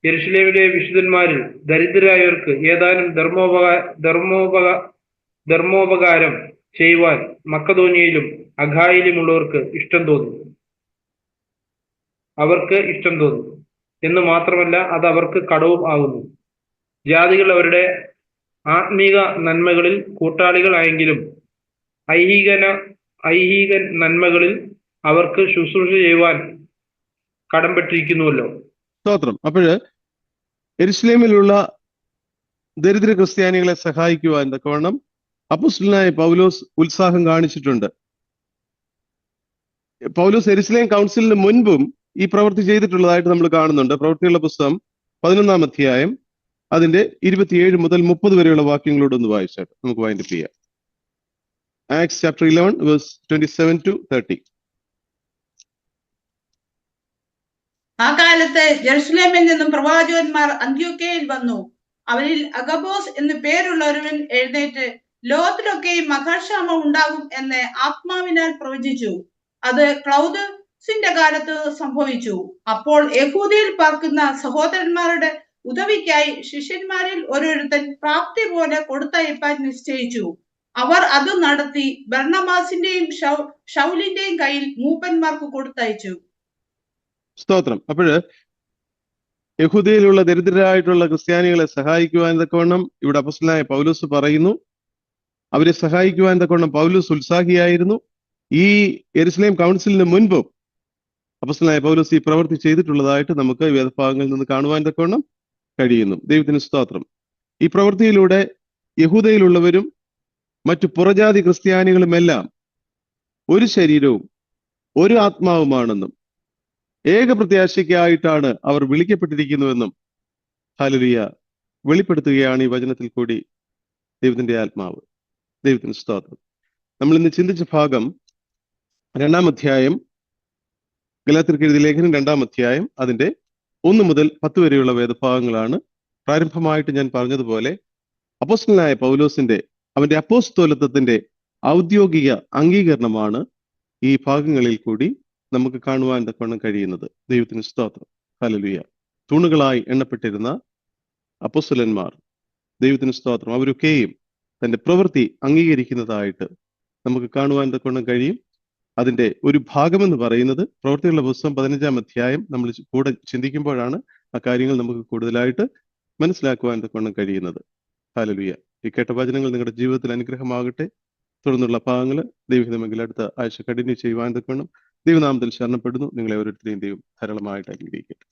യെരുശലേമിലെ വിശുദ്ധന്മാരിൽ ദരിദ്രരായവർക്ക് ഏതാനും ധർമ്മോപകാരം ചെയ്യുവാൻ മക്കതോനിയയിലും അഖായിലുമുള്ളവർക്ക് ഇഷ്ടം തോന്നുന്നു. അവർക്ക് ഇഷ്ടം തോന്നുന്നു എന്ന് മാത്രമല്ല, അത് അവർക്ക് കടവും ആകുന്നു. ജാതികൾ അവരുടെ ആത്മീക നന്മകളിൽ കൂട്ടാളികൾ ആയെങ്കിലും ഐഹിക നന്മകളിൽ അവർക്ക് ശുശ്രൂഷ ചെയ്യുവാൻ കടംപെട്ടിരിക്കുന്നുവല്ലോ. സ്തോത്രം. അപ്പോഴ് യെരുശലേമിലുള്ള ദരിദ്ര ക്രിസ്ത്യാനികളെ സഹായിക്കുവാൻ തക്കവണ്ണം അപ്പോസ്തലനായ പൗലോസ് ഉത്സാഹം കാണിച്ചിട്ടുണ്ട്. പൗലോസ് യെരുശലേം കൗൺസിലിന് മുൻപും ഈ പ്രവൃത്തി ചെയ്തിട്ടുള്ളതായിട്ട് നമ്മൾ കാണുന്നുണ്ട്. പ്രവൃത്തിയുള്ള പുസ്തകം 11-ാം അധ്യായം അതിന്റെ 27 മുതൽ 30 വരെയുള്ള വാക്യങ്ങളോടൊന്ന് വായിച്ചാൽ നമുക്ക് വൈൻഡപ്പ് ചെയ്യാം. Acts chapter 11 verse 27 to 30. ആ കാലത്ത് ജെറുസലേമിൽ നിന്നും പ്രവാചകന്മാർ അന്ത്യോക്യയിൽ വന്നു. അവരിൽ അഗബോസ് എന്ന് പേരുള്ള ഒരുവൻ എഴുന്നേറ്റ് ലോകത്തിലൊക്കെയും മഹാക്ഷാമം ഉണ്ടാകും എന്ന് ആത്മാവിനാൽ പ്രവചിച്ചു. അത് ക്ലൗദസിന്റെ കാലത്ത് സംഭവിച്ചു. അപ്പോൾ യഹൂദയിൽ പാർക്കുന്ന സഹോദരന്മാരുടെ ഉദവിക്കായി ശിഷ്യന്മാരിൽ ഓരോരുത്തൻ പ്രാപ്തി പോലെ കൊടുത്തയപ്പാൻ നിശ്ചയിച്ചു. അവർ അത് നടത്തി ബർന്നബാസിന്റെയും ശൗലിന്റെയും കയ്യിൽ മൂപ്പന്മാർക്ക് കൊടുത്തയച്ചു. സ്തോത്രം. അപ്പോഴ് യഹൂദയിലുള്ള ദരിദ്രരായിട്ടുള്ള ക്രിസ്ത്യാനികളെ സഹായിക്കുവാൻ തക്കവണ്ണം ഇവിടെ അപ്പോസ്തലനായ പൗലോസ് പറയുന്നു. അവരെ സഹായിക്കുവാൻ തക്കവണ്ണം പൗലോസ് ഉത്സാഹിയായിരുന്നു. ഈ യെരുശലേം കൗൺസിലിന് മുൻപും അപ്പോസ്തലനായ പൗലോസ് ഈ പ്രവൃത്തി ചെയ്തിട്ടുള്ളതായിട്ട് നമുക്ക് വേദഭാഗങ്ങളിൽ നിന്ന് കാണുവാൻ തക്കവണ്ണം കഴിയുന്നു. ദൈവത്തിന് സ്തോത്രം. ഈ പ്രവൃത്തിയിലൂടെ യഹൂദയിലുള്ളവരും മറ്റു പുറജാതി ക്രിസ്ത്യാനികളുമെല്ലാം ഒരു ശരീരവും ഒരു ആത്മാവുമാണെന്നും ഏക പ്രത്യാശയ്ക്കായിട്ടാണ് അവർ വിളിക്കപ്പെട്ടിരിക്കുന്നുവെന്നും ഹല്ലേലൂയ വെളിപ്പെടുത്തുകയാണ് ഈ വചനത്തിൽ കൂടി ദൈവത്തിന്റെ ആത്മാവ്. ദൈവത്തിന് സ്തോത്രം. നമ്മൾ ഇന്ന് ചിന്തിച്ച ഭാഗം 2-ാം അധ്യായം, ഗലാത്യർക്ക് എഴുതിയ ലേഖനം 2-ാം അധ്യായം അതിന്റെ 1 മുതൽ 10 വരെയുള്ള വേദഭാഗങ്ങളാണ്. പ്രാരംഭമായിട്ട് ഞാൻ പറഞ്ഞതുപോലെ അപ്പോസ്തലനായ പൗലോസിന്റെ അവന്റെ അപ്പോസ്തോലത്വത്തിന്റെ ഔദ്യോഗിക അംഗീകരണമാണ് ഈ ഭാഗങ്ങളിൽ കൂടി നമുക്ക് കാണുവാൻ തക്കവണ്ണം കഴിയുന്നത്. ദൈവത്തിന് സ്തോത്രം. ഹല്ലേലൂയ. തൂണുകളായി എണ്ണപ്പെട്ടിരുന്ന അപ്പോസ്തലന്മാർ, ദൈവത്തിന് സ്തോത്രം, അവരൊക്കെയും തന്റെ പ്രവൃത്തി അംഗീകരിക്കുന്നതായിട്ട് നമുക്ക് കാണുവാൻ തക്കവണ്ണം കഴിയും. അതിന്റെ ഒരു ഭാഗമെന്ന് പറയുന്നത് പ്രവൃത്തികളുടെ പുസ്തകം 15-ാം അധ്യായം നമ്മൾ കൂടെ ചിന്തിക്കുമ്പോഴാണ് ആ കാര്യങ്ങൾ നമുക്ക് കൂടുതലായിട്ട് മനസ്സിലാക്കുവാൻ തക്കവണ്ണം കഴിയുന്നത്. ഹല്ലേലൂയ. ഈ കേട്ട വചനങ്ങൾ നിങ്ങളുടെ ജീവിതത്തിൽ അനുഗ്രഹമാകട്ടെ. തുടർന്നുള്ള ഭാഗങ്ങൾ ദൈവഹിതമെങ്കിൽ അടുത്ത ആഴ്ച കണ്ടിന്യൂ ചെയ്യുവാൻ തക്കവണ്ണം ദൈവനാമത്തിൽ ശരണപ്പെടുന്നു. നിങ്ങളെ ഓരോരുത്തരെയും ദൈവം ധാരാളമായിട്ട് അനുഗ്രഹിക്കട്ടെ.